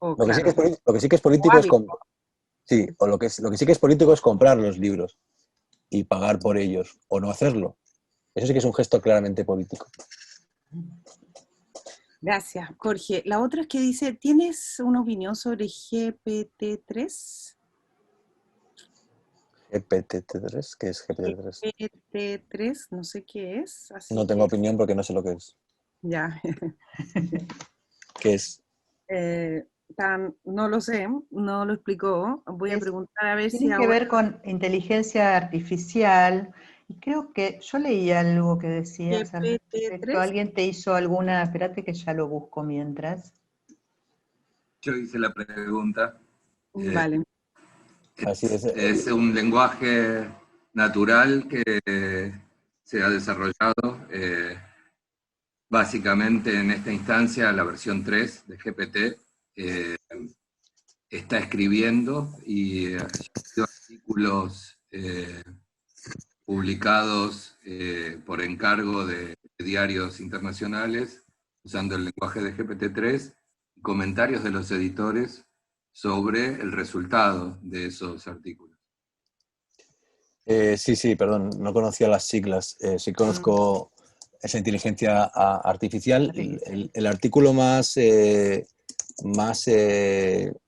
Lo que sí que es político es lo que sí que es político es comprar los libros y pagar por ellos o no hacerlo. Eso sí que es un gesto claramente político. Gracias, Jorge. La otra es que dice, ¿tienes una opinión sobre GPT-3? GPT-3, ¿qué es GPT-3? GPT-3, no sé qué es. Así No tengo opinión porque no sé lo que es. Ya. ¿Qué es? No lo sé, no lo explicó. Voy a preguntar a ver si Tiene que ahora... ver con inteligencia artificial. Y creo que yo leí algo que decías al respecto. GPT-3. Alguien te hizo alguna, espérate que ya lo busco mientras. Yo hice la pregunta. Vale. Así es. Es un lenguaje natural que se ha desarrollado básicamente en esta instancia, la versión 3 de GPT. Está escribiendo y ha sido artículos publicados por encargo de diarios internacionales usando el lenguaje de GPT-3, comentarios de los editores sobre el resultado de esos artículos. Sí, perdón, no conocía las siglas. Sí conozco esa inteligencia artificial. El artículo más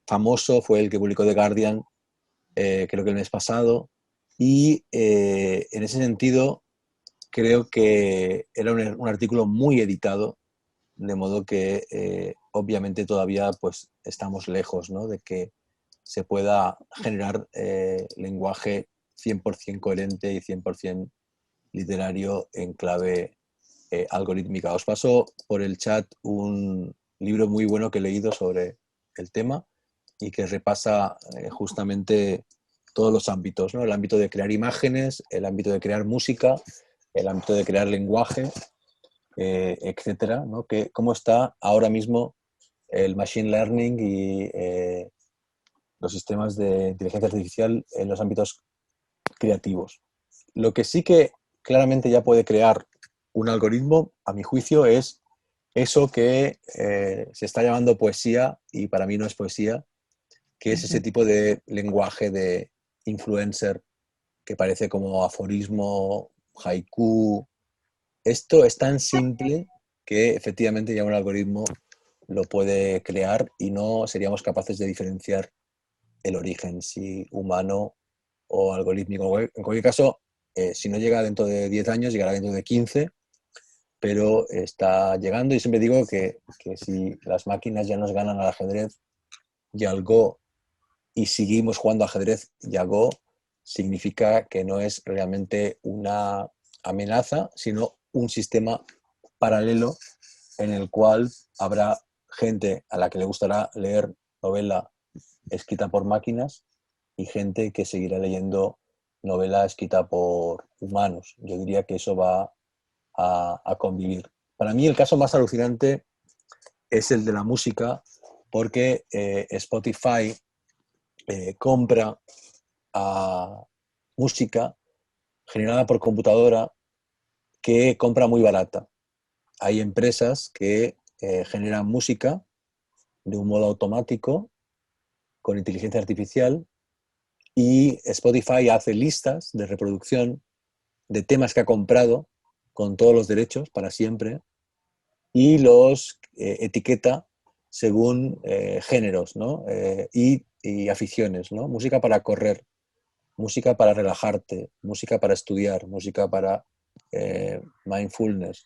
famoso fue el que publicó The Guardian, creo que el mes pasado. Y en ese sentido, creo que era un artículo muy editado, de modo que obviamente todavía pues, estamos lejos, ¿no?, de que se pueda generar lenguaje 100% coherente y 100% literario en clave algorítmica. Os paso por el chat un libro muy bueno que he leído sobre el tema y que repasa justamente todos los ámbitos, ¿no? El ámbito de crear imágenes, el ámbito de crear música, el ámbito de crear lenguaje, etcétera, ¿no? Que cómo está ahora mismo el machine learning y los sistemas de inteligencia artificial en los ámbitos creativos. Lo que sí que claramente ya puede crear un algoritmo, a mi juicio, es eso que se está llamando poesía, y para mí no es poesía, que es ese tipo de lenguaje de influencer que parece como aforismo, haiku. Esto es tan simple que efectivamente ya un algoritmo lo puede crear y no seríamos capaces de diferenciar el origen, si humano o algorítmico. En cualquier caso, si no llega dentro de 10 años, llegará dentro de 15, pero está llegando, y siempre digo que si las máquinas ya nos ganan al ajedrez y al Go y seguimos jugando ajedrez y a Go, significa que no es realmente una amenaza, sino un sistema paralelo en el cual habrá gente a la que le gustará leer novela escrita por máquinas y gente que seguirá leyendo novela escrita por humanos. Yo diría que eso va a convivir. Para mí el caso más alucinante es el de la música, porque Spotify compra a música generada por computadora que compra muy barata. Hay empresas que generan música de un modo automático con inteligencia artificial, y Spotify hace listas de reproducción de temas que ha comprado con todos los derechos para siempre y los etiqueta según géneros, ¿no? y aficiones, ¿no? Música para correr, música para relajarte, música para estudiar, música para mindfulness.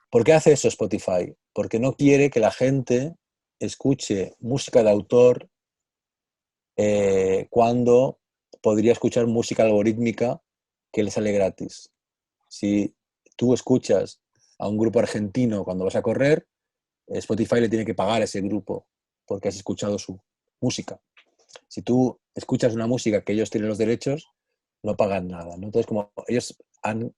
¿Por qué hace eso Spotify? Porque no quiere que la gente escuche música de autor cuando podría escuchar música algorítmica que le sale gratis. Si tú escuchas a un grupo argentino cuando vas a correr, Spotify le tiene que pagar a ese grupo porque has escuchado su música. Si tú escuchas una música que ellos tienen los derechos, no pagan nada, ¿no? Entonces, como ellos han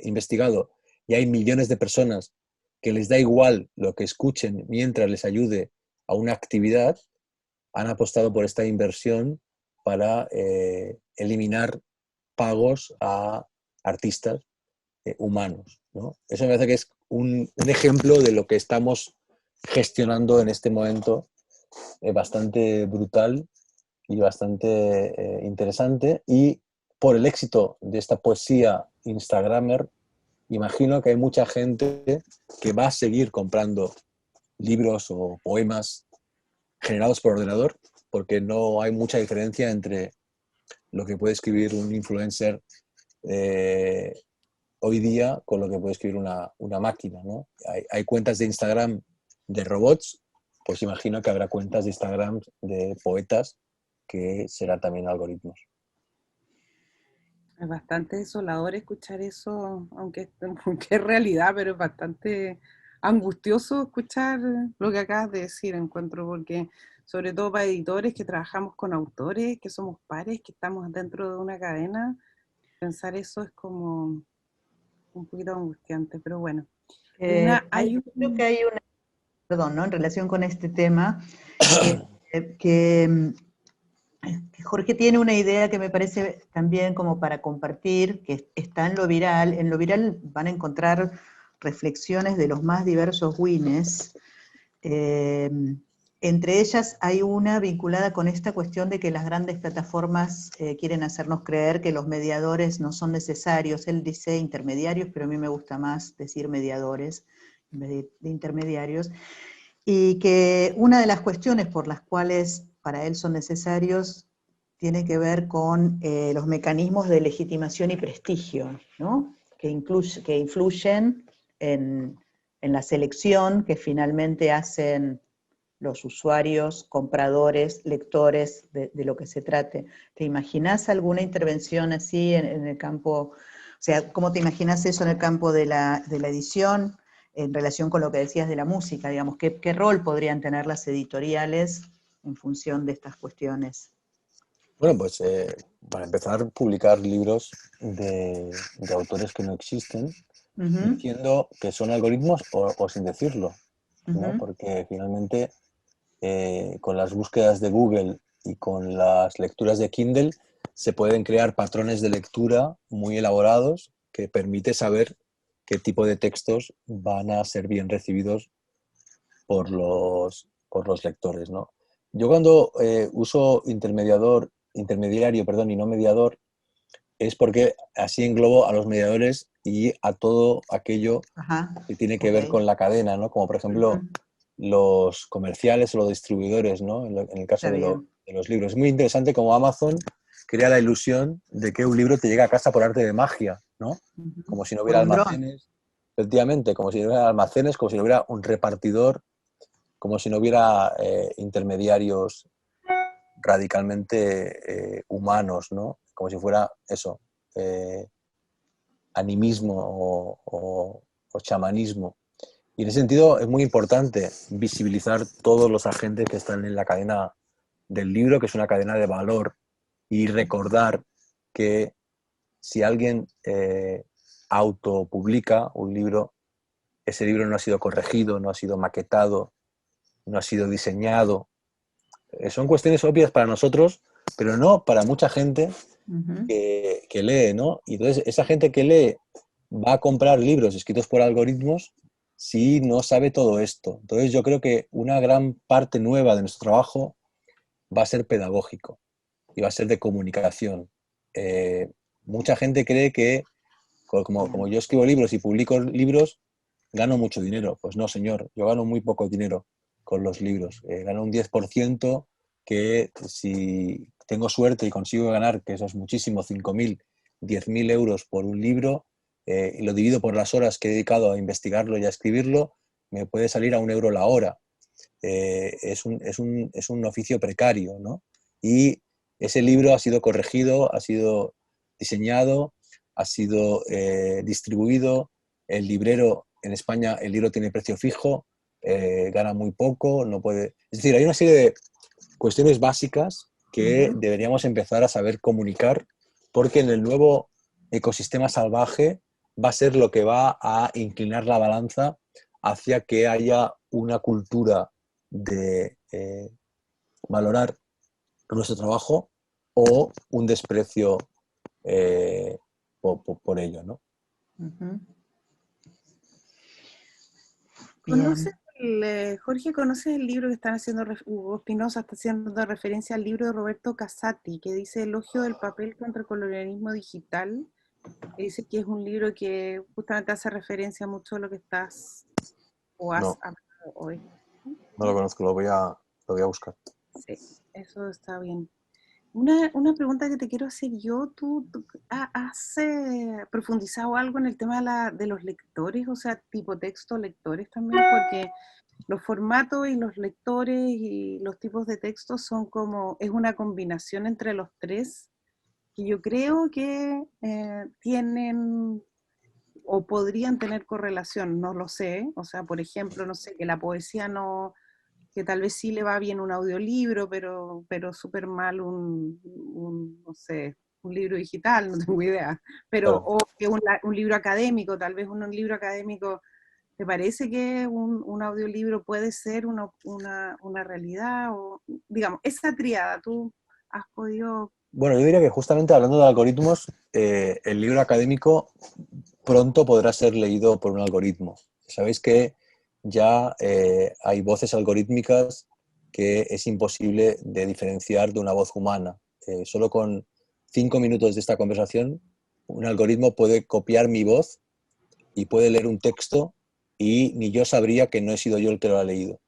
investigado y hay millones de personas que les da igual lo que escuchen mientras les ayude a una actividad, han apostado por esta inversión para eliminar pagos a artistas humanos, ¿no? Eso me parece que es un ejemplo de lo que estamos gestionando en este momento, bastante brutal y bastante interesante. Y por el éxito de esta poesía instagramer, imagino que hay mucha gente que va a seguir comprando libros o poemas generados por ordenador, porque no hay mucha diferencia entre lo que puede escribir un influencer hoy día con lo que puede escribir una máquina, ¿no? Hay cuentas de Instagram de robots, pues imagino que habrá cuentas de Instagram de poetas que serán también algoritmos. Es bastante desolador escuchar eso, aunque es realidad, pero es bastante angustioso escuchar lo que acabas de decir, encuentro, porque sobre todo para editores que trabajamos con autores, que somos pares, que estamos dentro de una cadena, pensar eso es como un poquito angustiante, pero bueno. Creo que hay una, perdón, ¿no? En relación con este tema, que Jorge tiene una idea que me parece también como para compartir, que está en lo viral. En lo viral van a encontrar reflexiones de los más diversos wines. Entre ellas hay una vinculada con esta cuestión de que las grandes plataformas quieren hacernos creer que los mediadores no son necesarios. Él dice intermediarios, pero a mí me gusta más decir mediadores en vez de intermediarios. Y que una de las cuestiones por las cuales para él son necesarios tiene que ver con los mecanismos de legitimación y prestigio, ¿no? que influyen en la selección que finalmente hacen los usuarios, compradores, lectores de lo que se trate. ¿Te imaginas alguna intervención así en el campo? O sea, ¿cómo te imaginas eso en el campo de la edición en relación con lo que decías de la música? Digamos, ¿qué rol podrían tener las editoriales en función de estas cuestiones? Bueno, pues para empezar, publicar libros de autores que no existen, Uh-huh, diciendo que son algoritmos o sin decirlo, ¿no? uh-huh, Porque finalmente con las búsquedas de Google y con las lecturas de Kindle se pueden crear patrones de lectura muy elaborados que permite saber qué tipo de textos van a ser bien recibidos por los lectores, ¿no? Yo cuando uso intermediario, perdón, y no mediador, es porque así englobo a los mediadores y a todo aquello ajá, que tiene que ok. ver con la cadena, ¿no? Como por ejemplo Uh-huh, los comerciales o los distribuidores, ¿no? En el caso está bien. de los libros. Es muy interesante cómo Amazon crea la ilusión de que un libro te llega a casa por arte de magia, ¿no? Uh-huh. Como si no Por hubiera un dron. almacenes, efectivamente, como si no hubiera almacenes, como si no hubiera un repartidor, como si no hubiera intermediarios radicalmente humanos, ¿no? Como si fuera eso, eh, animismo o chamanismo. Y en ese sentido es muy importante visibilizar todos los agentes que están en la cadena del libro, que es una cadena de valor, y recordar que si alguien autopublica un libro, ese libro no ha sido corregido, no ha sido maquetado, no ha sido diseñado. Son cuestiones obvias para nosotros, pero no para mucha gente Uh-huh. que lee, ¿no? Y entonces esa gente que lee va a comprar libros escritos por algoritmos si no sabe todo esto. Entonces yo creo que una gran parte nueva de nuestro trabajo va a ser pedagógico y va a ser de comunicación. Eh, Mucha gente cree que como yo escribo libros y publico libros, gano mucho dinero. Pues no, señor, yo gano muy poco dinero con los libros. Gano un 10% que si tengo suerte y consigo ganar, que eso es muchísimo, 5.000, 10.000 euros por un libro, y lo divido por las horas que he dedicado a investigarlo y a escribirlo, me puede salir a 1 euro la hora. Es un oficio precario, ¿no? Y ese libro ha sido corregido, ha sido diseñado, ha sido distribuido. El librero en España, el libro tiene precio fijo, gana muy poco, no puede. Es decir, hay una serie de cuestiones básicas que Uh-huh. deberíamos empezar a saber comunicar, porque en el nuevo ecosistema salvaje va a ser lo que va a inclinar la balanza hacia que haya una cultura de valorar nuestro trabajo o un desprecio por ello, ¿no? Uh-huh. ¿Conoces Bien. Jorge, conoces el libro que están haciendo, Hugo Espinosa está haciendo referencia al libro de Roberto Casati, que dice Elogio del papel contra el colonialismo digital? Que dice que es un libro que justamente hace referencia mucho a lo que estás o has No, hablado hoy. no lo conozco, lo voy a buscar. Sí, eso está bien. Una pregunta que te quiero hacer yo, ¿tú has profundizado algo en el tema de los lectores, o sea, tipo texto lectores también? Porque los formatos y los lectores y los tipos de textos son como, es una combinación entre los tres que yo creo que tienen o podrían tener correlación, no lo sé, o sea, por ejemplo, no sé, que la poesía no, que tal vez sí le va bien un audiolibro, pero súper mal no sé, un libro digital, no tengo idea, pero, Claro. o que un libro académico, tal vez un libro académico. ¿Te parece que un audiolibro puede ser una realidad? O, digamos, esa triada, ¿tú has podido? Bueno, yo diría que justamente hablando de algoritmos, el libro académico pronto podrá ser leído por un algoritmo. Sabéis que ya hay voces algorítmicas que es imposible de diferenciar de una voz humana. Solo con 5 minutos de esta conversación, un algoritmo puede copiar mi voz y puede leer un texto y ni yo sabría que no he sido yo el que lo ha leído.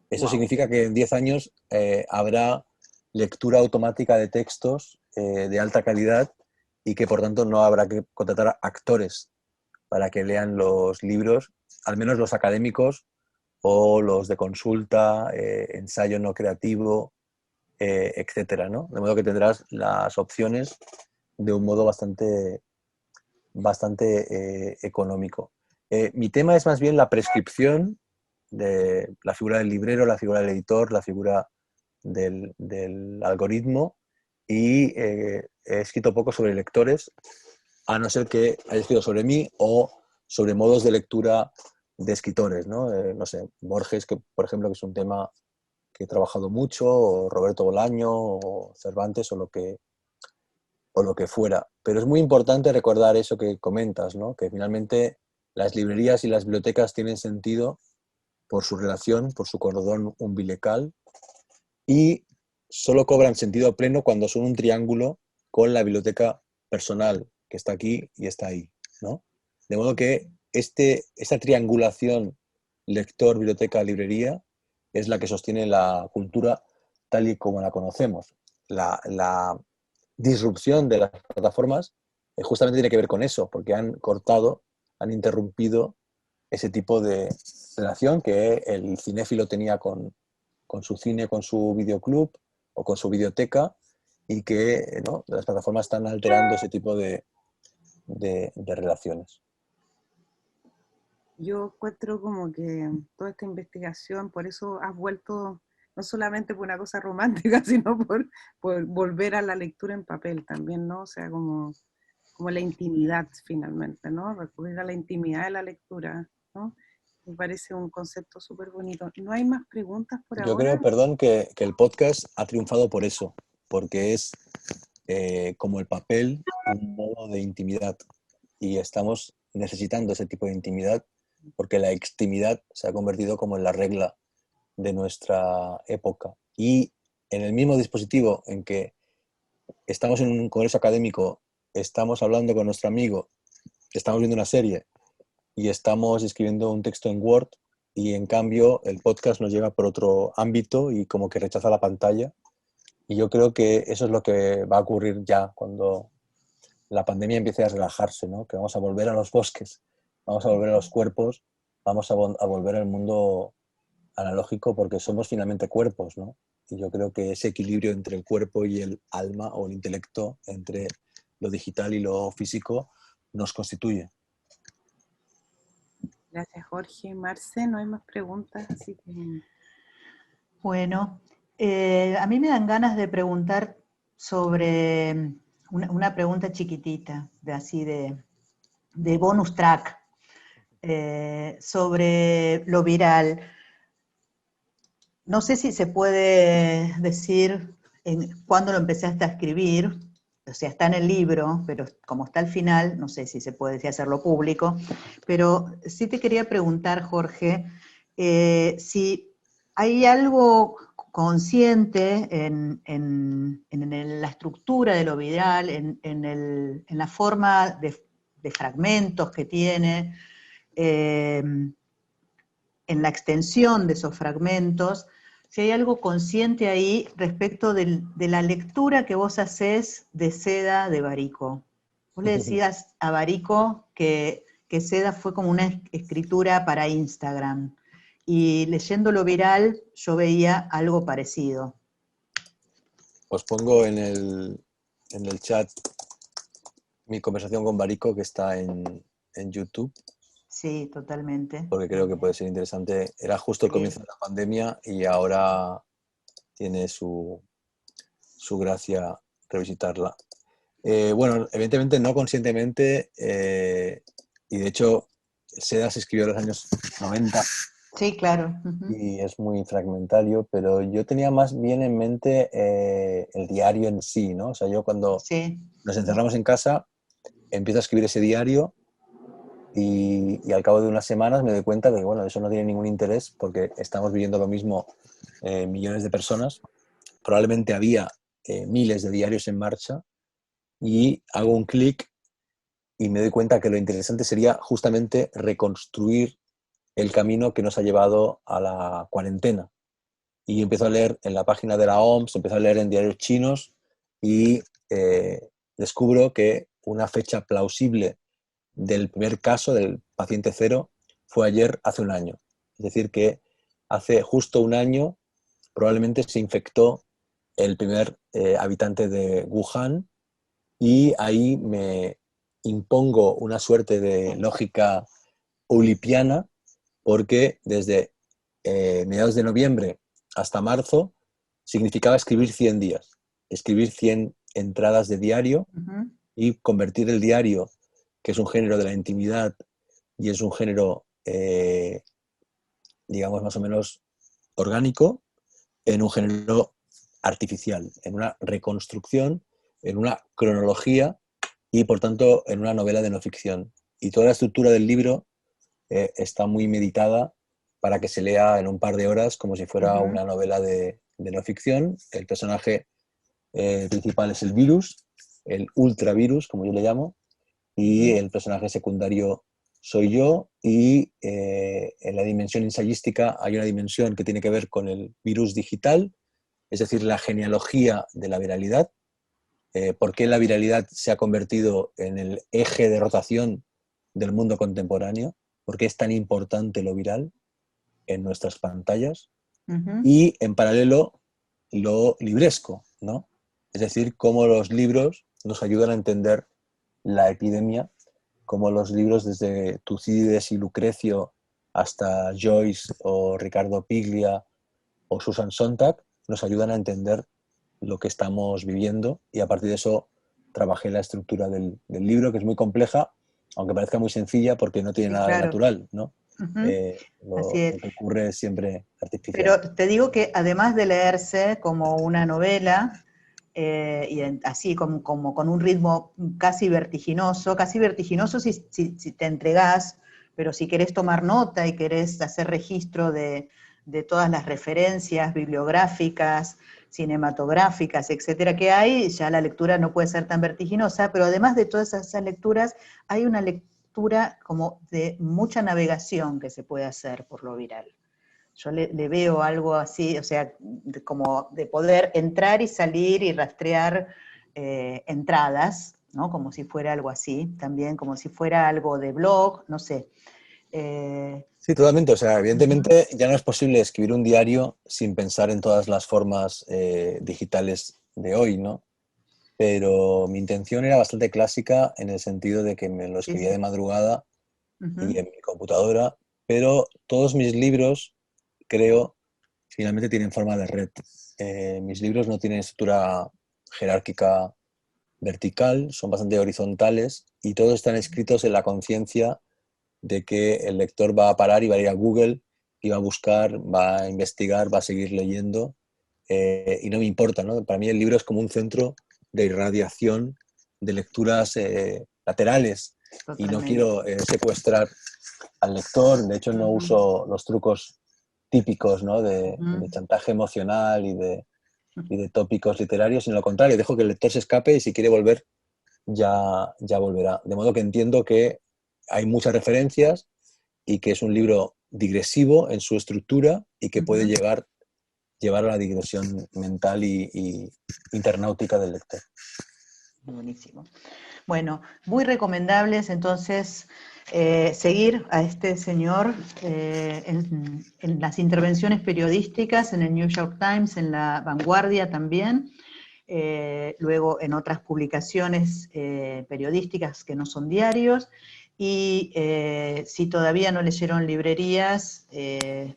Eso Wow. significa que en 10 años habrá lectura automática de textos de alta calidad y que por tanto no habrá que contratar actores para que lean los libros, al menos los académicos o los de consulta, ensayo no creativo, etcétera, ¿no? De modo que tendrás las opciones de un modo bastante económico. Mi tema es más bien la prescripción de la figura del librero, la figura del editor, la figura del algoritmo, y he escrito poco sobre lectores, a no ser que haya escrito sobre mí o sobre modos de lectura de escritores, ¿no? No sé, Borges, que, por ejemplo, que es un tema que he trabajado mucho, o Roberto Bolaño, o Cervantes, o lo que fuera. Pero es muy importante recordar eso que comentas, ¿no? Que finalmente las librerías y las bibliotecas tienen sentido por su relación, por su cordón umbilical, y solo cobran sentido pleno cuando son un triángulo con la biblioteca personal, que está aquí y está ahí, ¿no? De modo que esta triangulación lector, biblioteca, librería es la que sostiene la cultura tal y como la conocemos. La disrupción de las plataformas justamente tiene que ver con eso, porque han cortado, han interrumpido ese tipo de relación que el cinéfilo tenía con su cine, con su videoclub o con su videoteca, y que, ¿no?, las plataformas están alterando ese tipo de relaciones. Yo encuentro como que toda esta investigación, por eso has vuelto, no solamente por una cosa romántica, sino por volver a la lectura en papel también, ¿no? O sea, como la intimidad finalmente, ¿no? Recurrir a la intimidad de la lectura, ¿no? Me parece un concepto súper bonito. ¿No hay más preguntas por Yo ahora? creo, perdón, que el podcast ha triunfado por eso, porque es como el papel, un modo de intimidad, y estamos necesitando ese tipo de intimidad porque la extimidad se ha convertido como en la regla de nuestra época. Y en el mismo dispositivo en que estamos en un congreso académico, estamos hablando con nuestro amigo, estamos viendo una serie y estamos escribiendo un texto en Word, y en cambio el podcast nos llega por otro ámbito y como que rechaza la pantalla. Y yo creo que eso es lo que va a ocurrir ya cuando la pandemia empiece a relajarse, ¿no? Que vamos a volver a los bosques, vamos a volver a los cuerpos, vamos a volver al mundo analógico, porque somos finalmente cuerpos, ¿no? Y yo creo que ese equilibrio entre el cuerpo y el alma, o el intelecto, entre lo digital y lo físico, nos constituye. Gracias, Jorge. Marce, no hay más preguntas, así que... Bueno, a mí me dan ganas de preguntar sobre una pregunta chiquitita, de bonus track, sobre lo viral. No sé si se puede decir cuándo lo empezaste a escribir, o sea, está en el libro, pero como está al final, no sé si se puede decir hacerlo público, pero sí te quería preguntar, Jorge, si hay algo consciente en la estructura de lo viral, en la forma de fragmentos que tiene, en la extensión de esos fragmentos, si hay algo consciente ahí respecto de la lectura que vos hacés de Seda de Barico. Vos le decías a Barico que Seda fue como una escritura para Instagram, y leyéndolo viral yo veía algo parecido. Os pongo en el chat mi conversación con Barico, que está en YouTube. Sí, totalmente. Porque creo que puede ser interesante. Era justo el comienzo de la pandemia y ahora tiene su gracia revisitarla. Bueno, evidentemente no conscientemente, y de hecho Seda se escribió en los años 90. Sí, claro. Y es muy fragmentario, pero yo tenía más bien en mente el diario en sí, ¿no? O sea, yo cuando nos encerramos en casa, empiezo a escribir ese diario, y al cabo de unas semanas me doy cuenta de que, bueno, eso no tiene ningún interés, porque estamos viviendo lo mismo millones de personas. Probablemente había miles de diarios en marcha, y hago un clic y me doy cuenta que lo interesante sería justamente reconstruir el camino que nos ha llevado a la cuarentena. Y empiezo a leer en la página de la OMS, empiezo a leer en diarios chinos, y descubro que una fecha plausible del primer caso del paciente cero fue ayer, hace un año. Es decir, que hace justo un año probablemente se infectó el primer habitante de Wuhan, y ahí me impongo una suerte de lógica eulipiana, porque desde mediados de noviembre hasta marzo significaba escribir 100 días, escribir 100 entradas de diario y convertir el diario, que es un género de la intimidad y es un género, digamos, más o menos orgánico, en un género artificial, en una reconstrucción, en una cronología y, por tanto, en una novela de no ficción. Y toda la estructura del libro está muy meditada para que se lea en un par de horas como si fuera una novela de no ficción. El personaje principal es el virus, el ultravirus, como yo le llamo, y el personaje secundario soy yo, y en la dimensión ensayística hay una dimensión que tiene que ver con el virus digital, es decir, la genealogía de la viralidad, por qué la viralidad se ha convertido en el eje de rotación del mundo contemporáneo, por qué es tan importante lo viral en nuestras pantallas, y en paralelo lo libresco, ¿no? Es decir, cómo los libros nos ayudan a entender la epidemia, como los libros desde Tucídides y Lucrecio hasta Joyce o Ricardo Piglia o Susan Sontag nos ayudan a entender lo que estamos viviendo, y a partir de eso trabajé la estructura del libro, que es muy compleja, aunque parezca muy sencilla porque no tiene nada de natural, ¿no? Así es. Lo que ocurre es siempre artificial. Pero te digo que además de leerse como una novela, y así como con un ritmo casi vertiginoso si te entregás, pero si querés tomar nota y querés hacer registro de todas las referencias bibliográficas, cinematográficas, etcétera, que hay, ya la lectura no puede ser tan vertiginosa, pero además de todas esas lecturas, hay una lectura como de mucha navegación que se puede hacer por lo viral. Yo le veo algo así, o sea, como de poder entrar y salir y rastrear entradas, ¿no? Como si fuera algo así, también como si fuera algo de blog, no sé. Sí, totalmente. O sea, evidentemente ya no es posible escribir un diario sin pensar en todas las formas digitales de hoy, ¿no? Pero mi intención era bastante clásica, en el sentido de que me lo escribía de madrugada y en mi computadora, pero todos mis libros, creo, finalmente tienen forma de red. Mis libros no tienen estructura jerárquica vertical, son bastante horizontales, y todos están escritos en la conciencia de que el lector va a parar y va a ir a Google y va a buscar, va a investigar, va a seguir leyendo, y no me importa, ¿no? Para mí el libro es como un centro de irradiación de lecturas laterales. Totalmente. Y no quiero secuestrar al lector. De hecho, no uso los trucos típicos, ¿no? de chantaje emocional y de tópicos literarios, sino lo contrario, dejo que el lector se escape, y si quiere volver, ya volverá. De modo que entiendo que hay muchas referencias y que es un libro digresivo en su estructura y que puede llevar a la digresión mental y internautica del lector. Buenísimo. Bueno, muy recomendables entonces seguir a este señor en las intervenciones periodísticas, en el New York Times, en La Vanguardia también, luego en otras publicaciones periodísticas que no son diarios, y si todavía no leyeron librerías,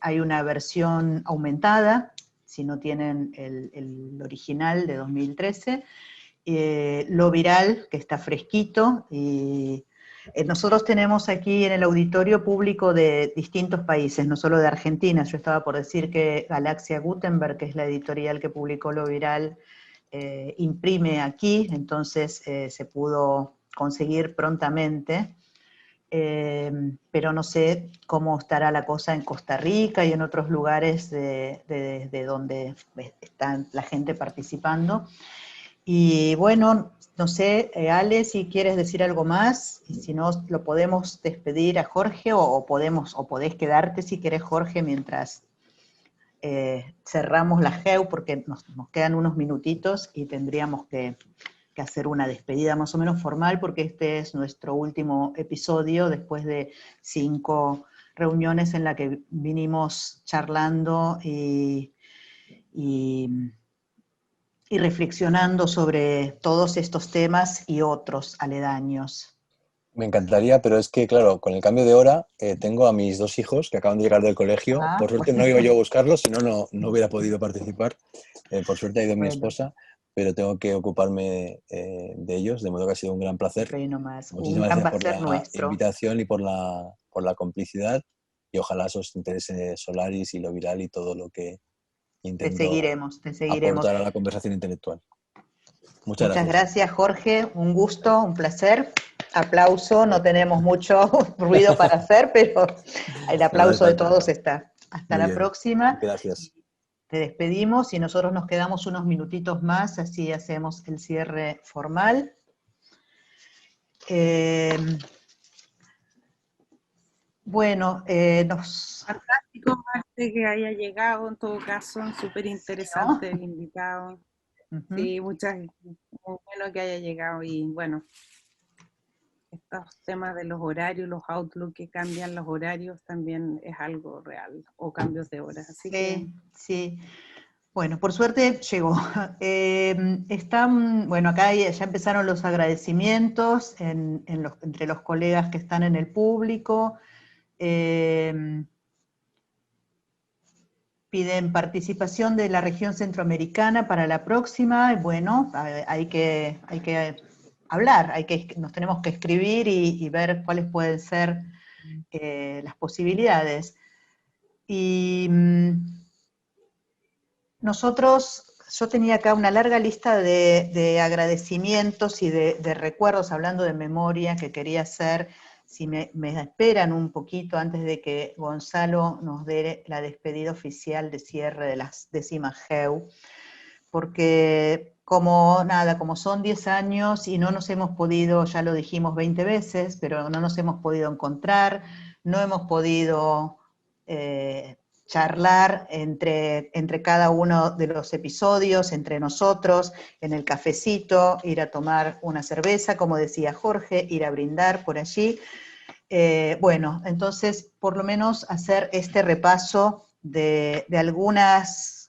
hay una versión aumentada, si no tienen el original de 2013, Lo Viral, que está fresquito, y nosotros tenemos aquí en el auditorio público de distintos países, no solo de Argentina. Yo estaba por decir que Galaxia Gutenberg, que es la editorial que publicó Lo Viral, imprime aquí, entonces se pudo conseguir prontamente, pero no sé cómo estará la cosa en Costa Rica y en otros lugares de donde está la gente participando. Y bueno, no sé, Ale, si quieres decir algo más, y si no, lo podemos despedir a Jorge, o podés quedarte si querés, Jorge, mientras cerramos la GEU, porque nos quedan unos minutitos y tendríamos que que hacer una despedida más o menos formal, porque este es nuestro último episodio después de 5 reuniones en la que vinimos charlando y reflexionando sobre todos estos temas y otros aledaños. Me encantaría, pero es que, claro, con el cambio de hora tengo a mis 2 hijos que acaban de llegar del colegio. Ah, Por suerte bueno. no iba yo a buscarlos, si no, no hubiera podido participar. Por suerte ha ido mi Bueno. esposa, pero tengo que ocuparme de ellos, de modo que ha sido un gran placer. Ahí nomás. Muchísimas Un gran gracias por placer la nuestro. invitación y por la complicidad, y ojalá os interese Solaris y lo viral y todo lo que intento Te seguiremos. aportar a la conversación intelectual. Muchas Muchas gracias. gracias, Jorge. Un gusto, un placer. Aplauso, no tenemos mucho ruido para hacer, pero el aplauso de todos está. Hasta Muy la bien. próxima. Gracias. Te despedimos y nosotros nos quedamos unos minutitos más, así hacemos el cierre formal. Bueno, Fantástico, Marte, que haya llegado, en todo caso, súper interesante el invitado. Sí, muy bueno que haya llegado, y bueno, estos temas de los horarios, los Outlook que cambian los horarios también es algo real, o cambios de horas, así que... Sí. Bueno, por suerte llegó. Bueno, acá ya empezaron los agradecimientos entre los colegas que están en el público. Piden participación de la región centroamericana para la próxima. Bueno, hay que hablar, nos tenemos que escribir y ver cuáles pueden ser las posibilidades. Y yo tenía acá una larga lista de agradecimientos y de recuerdos, hablando de memoria, que quería hacer. Si me esperan un poquito antes de que Gonzalo nos dé la despedida oficial de cierre de las 10ª GEU, porque como son 10 años y no nos hemos podido, ya lo dijimos 20 veces, pero no nos hemos podido encontrar, no hemos podido charlar entre cada uno de los episodios, entre nosotros, en el cafecito, ir a tomar una cerveza, como decía Jorge, ir a brindar por allí. Bueno, entonces, por lo menos hacer este repaso de algunas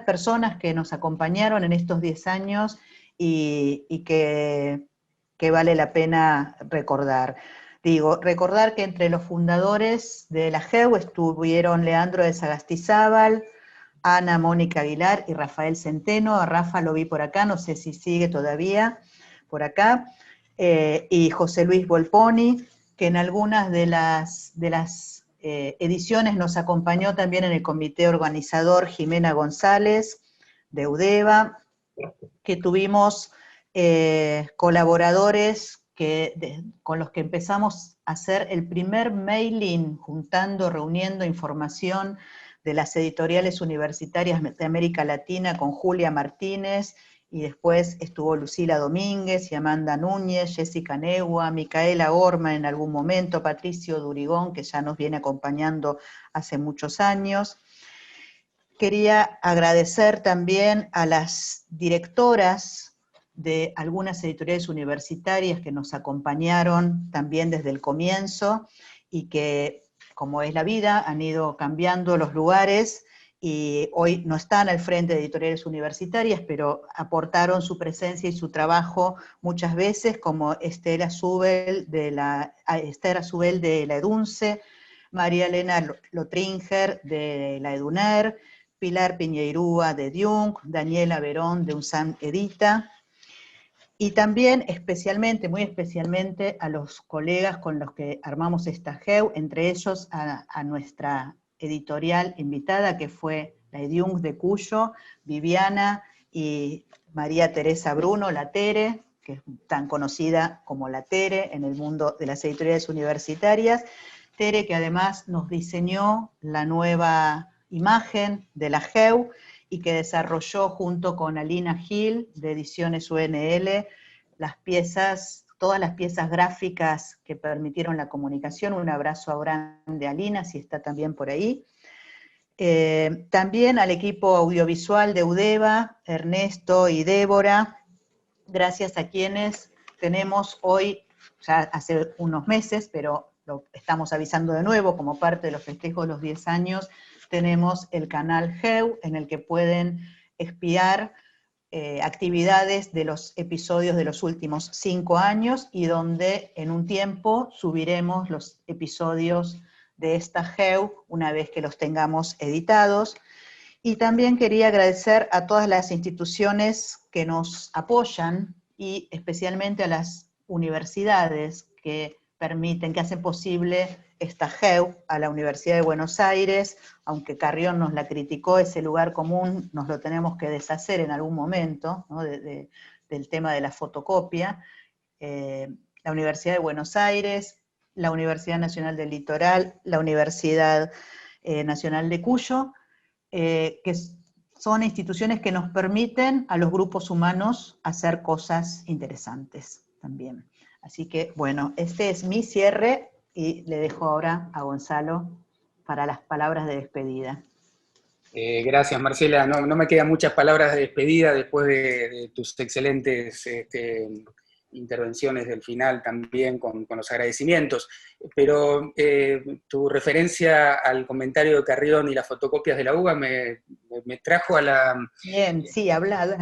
personas que nos acompañaron en estos 10 años y que vale la pena recordar. Recordar que entre los fundadores de la GEU estuvieron Leandro de Sagastizábal, Ana Mónica Aguilar y Rafael Centeno. A Rafa lo vi por acá, no sé si sigue todavía por acá, y José Luis Volponi, que en algunas de las ediciones nos acompañó también en el comité organizador Jimena González, de UDEVA, que tuvimos colaboradores con los que empezamos a hacer el primer mailing, reuniendo información de las editoriales universitarias de América Latina con Julia Martínez, y después estuvo Lucila Domínguez y Amanda Núñez, Jessica Negua, Micaela Orma en algún momento, Patricio Durigón, que ya nos viene acompañando hace muchos años. Quería agradecer también a las directoras de algunas editoriales universitarias que nos acompañaron también desde el comienzo y que, como es la vida, han ido cambiando los lugares y hoy no están al frente de editoriales universitarias, pero aportaron su presencia y su trabajo muchas veces, como Esther Azubel de la EDUNCE, María Elena Lotringer de la EDUNER, Pilar Piñeirúa de Diunk, Daniela Verón de UNSAM Edita, y también muy especialmente a los colegas con los que armamos esta GEU, entre ellos a nuestra editorial invitada, que fue la Ediunk de Cuyo, Viviana y María Teresa Bruno, la Tere, que es tan conocida como la Tere en el mundo de las editoriales universitarias. Tere, que además nos diseñó la nueva imagen de la GEU y que desarrolló junto con Alina Gil de Ediciones UNL todas las piezas gráficas que permitieron la comunicación. Un abrazo grande a Alina, si está también por ahí. También al equipo audiovisual de UDEVA, Ernesto y Débora, gracias a quienes tenemos hoy, ya hace unos meses, pero lo estamos avisando de nuevo como parte de los festejos de los 10 años, tenemos el canal GEU en el que pueden espiar actividades de los episodios de los últimos 5 años y donde en un tiempo subiremos los episodios de esta GEU una vez que los tengamos editados. Y también quería agradecer a todas las instituciones que nos apoyan y especialmente a las universidades que permiten, que hacen posible esta GEU, a la Universidad de Buenos Aires, aunque Carrión nos la criticó, ese lugar común nos lo tenemos que deshacer en algún momento, ¿no? Del tema de la fotocopia. La Universidad de Buenos Aires, la Universidad Nacional del Litoral, la Universidad Nacional de Cuyo, que son instituciones que nos permiten a los grupos humanos hacer cosas interesantes también. Así que, bueno, este es mi cierre y le dejo ahora a Gonzalo para las palabras de despedida. Gracias, Marcela. No me quedan muchas palabras de despedida después de tus excelentes intervenciones del final también con los agradecimientos, pero tu referencia al comentario de Carrión y las fotocopias de la UBA me trajo a la... Bien, sí, hablada.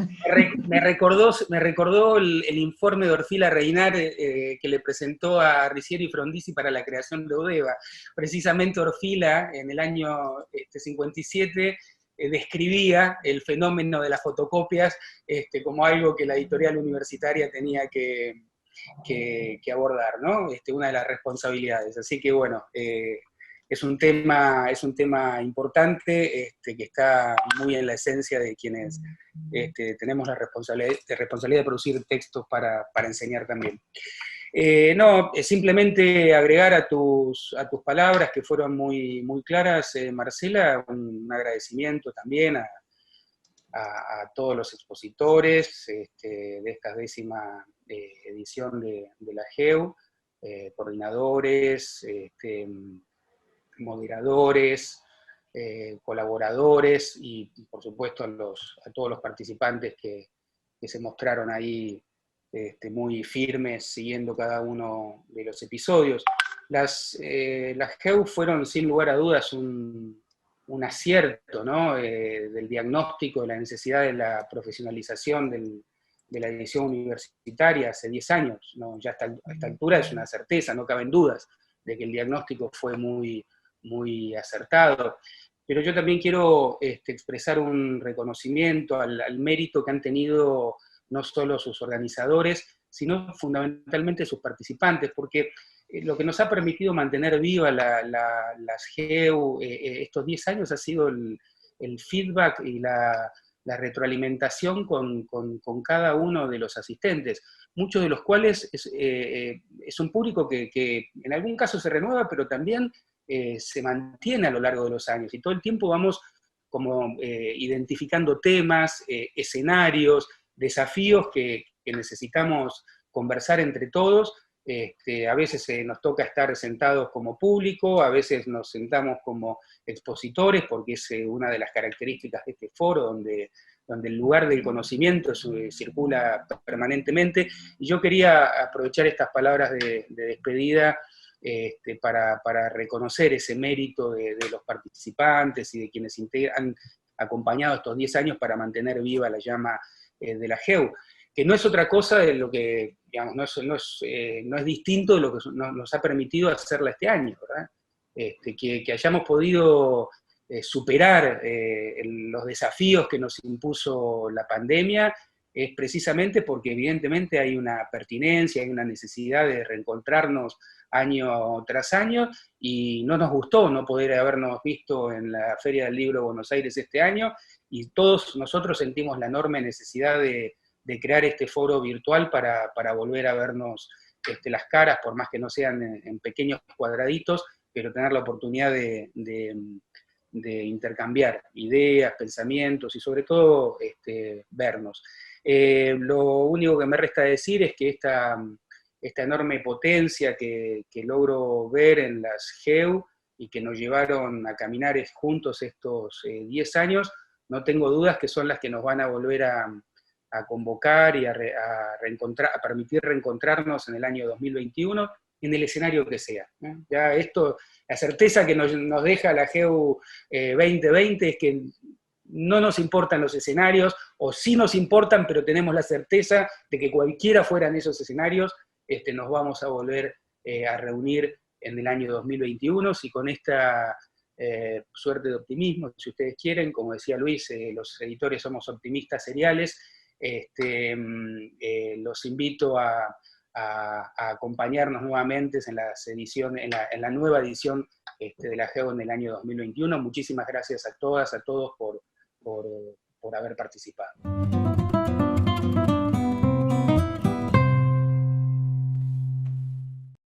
Me recordó el informe de Orfila Reinar que le presentó a Riccieri y Frondizi para la creación de UDEVA. Precisamente Orfila, en el año 57, describía el fenómeno de las fotocopias como algo que la editorial universitaria tenía que abordar, ¿no? Una de las responsabilidades. Así que bueno, es un tema importante que está muy en la esencia de quienes tenemos la responsabilidad de producir textos para enseñar también. Simplemente agregar a tus palabras que fueron muy, muy claras, Marcela, un agradecimiento también a todos los expositores de esta 10ª edición de la GEU, coordinadores, moderadores, colaboradores y por supuesto a todos los participantes que se mostraron ahí muy firmes siguiendo cada uno de los episodios. Las GEU fueron sin lugar a dudas un acierto, ¿no? Del diagnóstico, de la necesidad de la profesionalización de la edición universitaria hace 10 años, ¿no? Ya a esta altura es una certeza, no caben dudas de que el diagnóstico fue muy, muy acertado. Pero yo también quiero expresar un reconocimiento al mérito que han tenido no solo sus organizadores, sino fundamentalmente sus participantes, porque lo que nos ha permitido mantener viva las GEU estos 10 años ha sido el feedback y la retroalimentación con cada uno de los asistentes, muchos de los cuales es un público que en algún caso se renueva, pero también se mantiene a lo largo de los años, y todo el tiempo vamos como identificando temas, escenarios, desafíos que necesitamos conversar entre todos. A veces nos toca estar sentados como público, a veces nos sentamos como expositores, porque es una de las características de este foro, donde el lugar del conocimiento circula permanentemente. Y yo quería aprovechar estas palabras de despedida para reconocer ese mérito de los participantes y de quienes han acompañado estos 10 años para mantener viva la llama de la GEU, que no es otra cosa de lo que, digamos, no es distinto de lo que nos ha permitido hacerla este año, ¿verdad? Que hayamos podido superar los desafíos que nos impuso la pandemia, es precisamente porque evidentemente hay una pertinencia, hay una necesidad de reencontrarnos año tras año, y no nos gustó no poder habernos visto en la Feria del Libro de Buenos Aires este año, y todos nosotros sentimos la enorme necesidad de crear este foro virtual para volver a vernos las caras, por más que no sean en pequeños cuadraditos, pero tener la oportunidad de intercambiar ideas, pensamientos y sobre todo vernos. Lo único que me resta decir es que esta enorme potencia que logro ver en las GEU y que nos llevaron a caminar juntos estos 10 años, no tengo dudas que son las que nos van a volver a a convocar y a permitir reencontrarnos en el año 2021, en el escenario que sea. Ya esto, la certeza que nos deja la GEU 2020 es que no nos importan los escenarios, o sí nos importan, pero tenemos la certeza de que cualquiera fueran esos escenarios, nos vamos a volver a reunir en el año 2021, y con esta suerte de optimismo, si ustedes quieren, como decía Luis, los editores somos optimistas seriales, los invito a acompañarnos nuevamente en las ediciones, en la nueva edición de la GEO en el año 2021. Muchísimas gracias a todas, a todos por haber participado.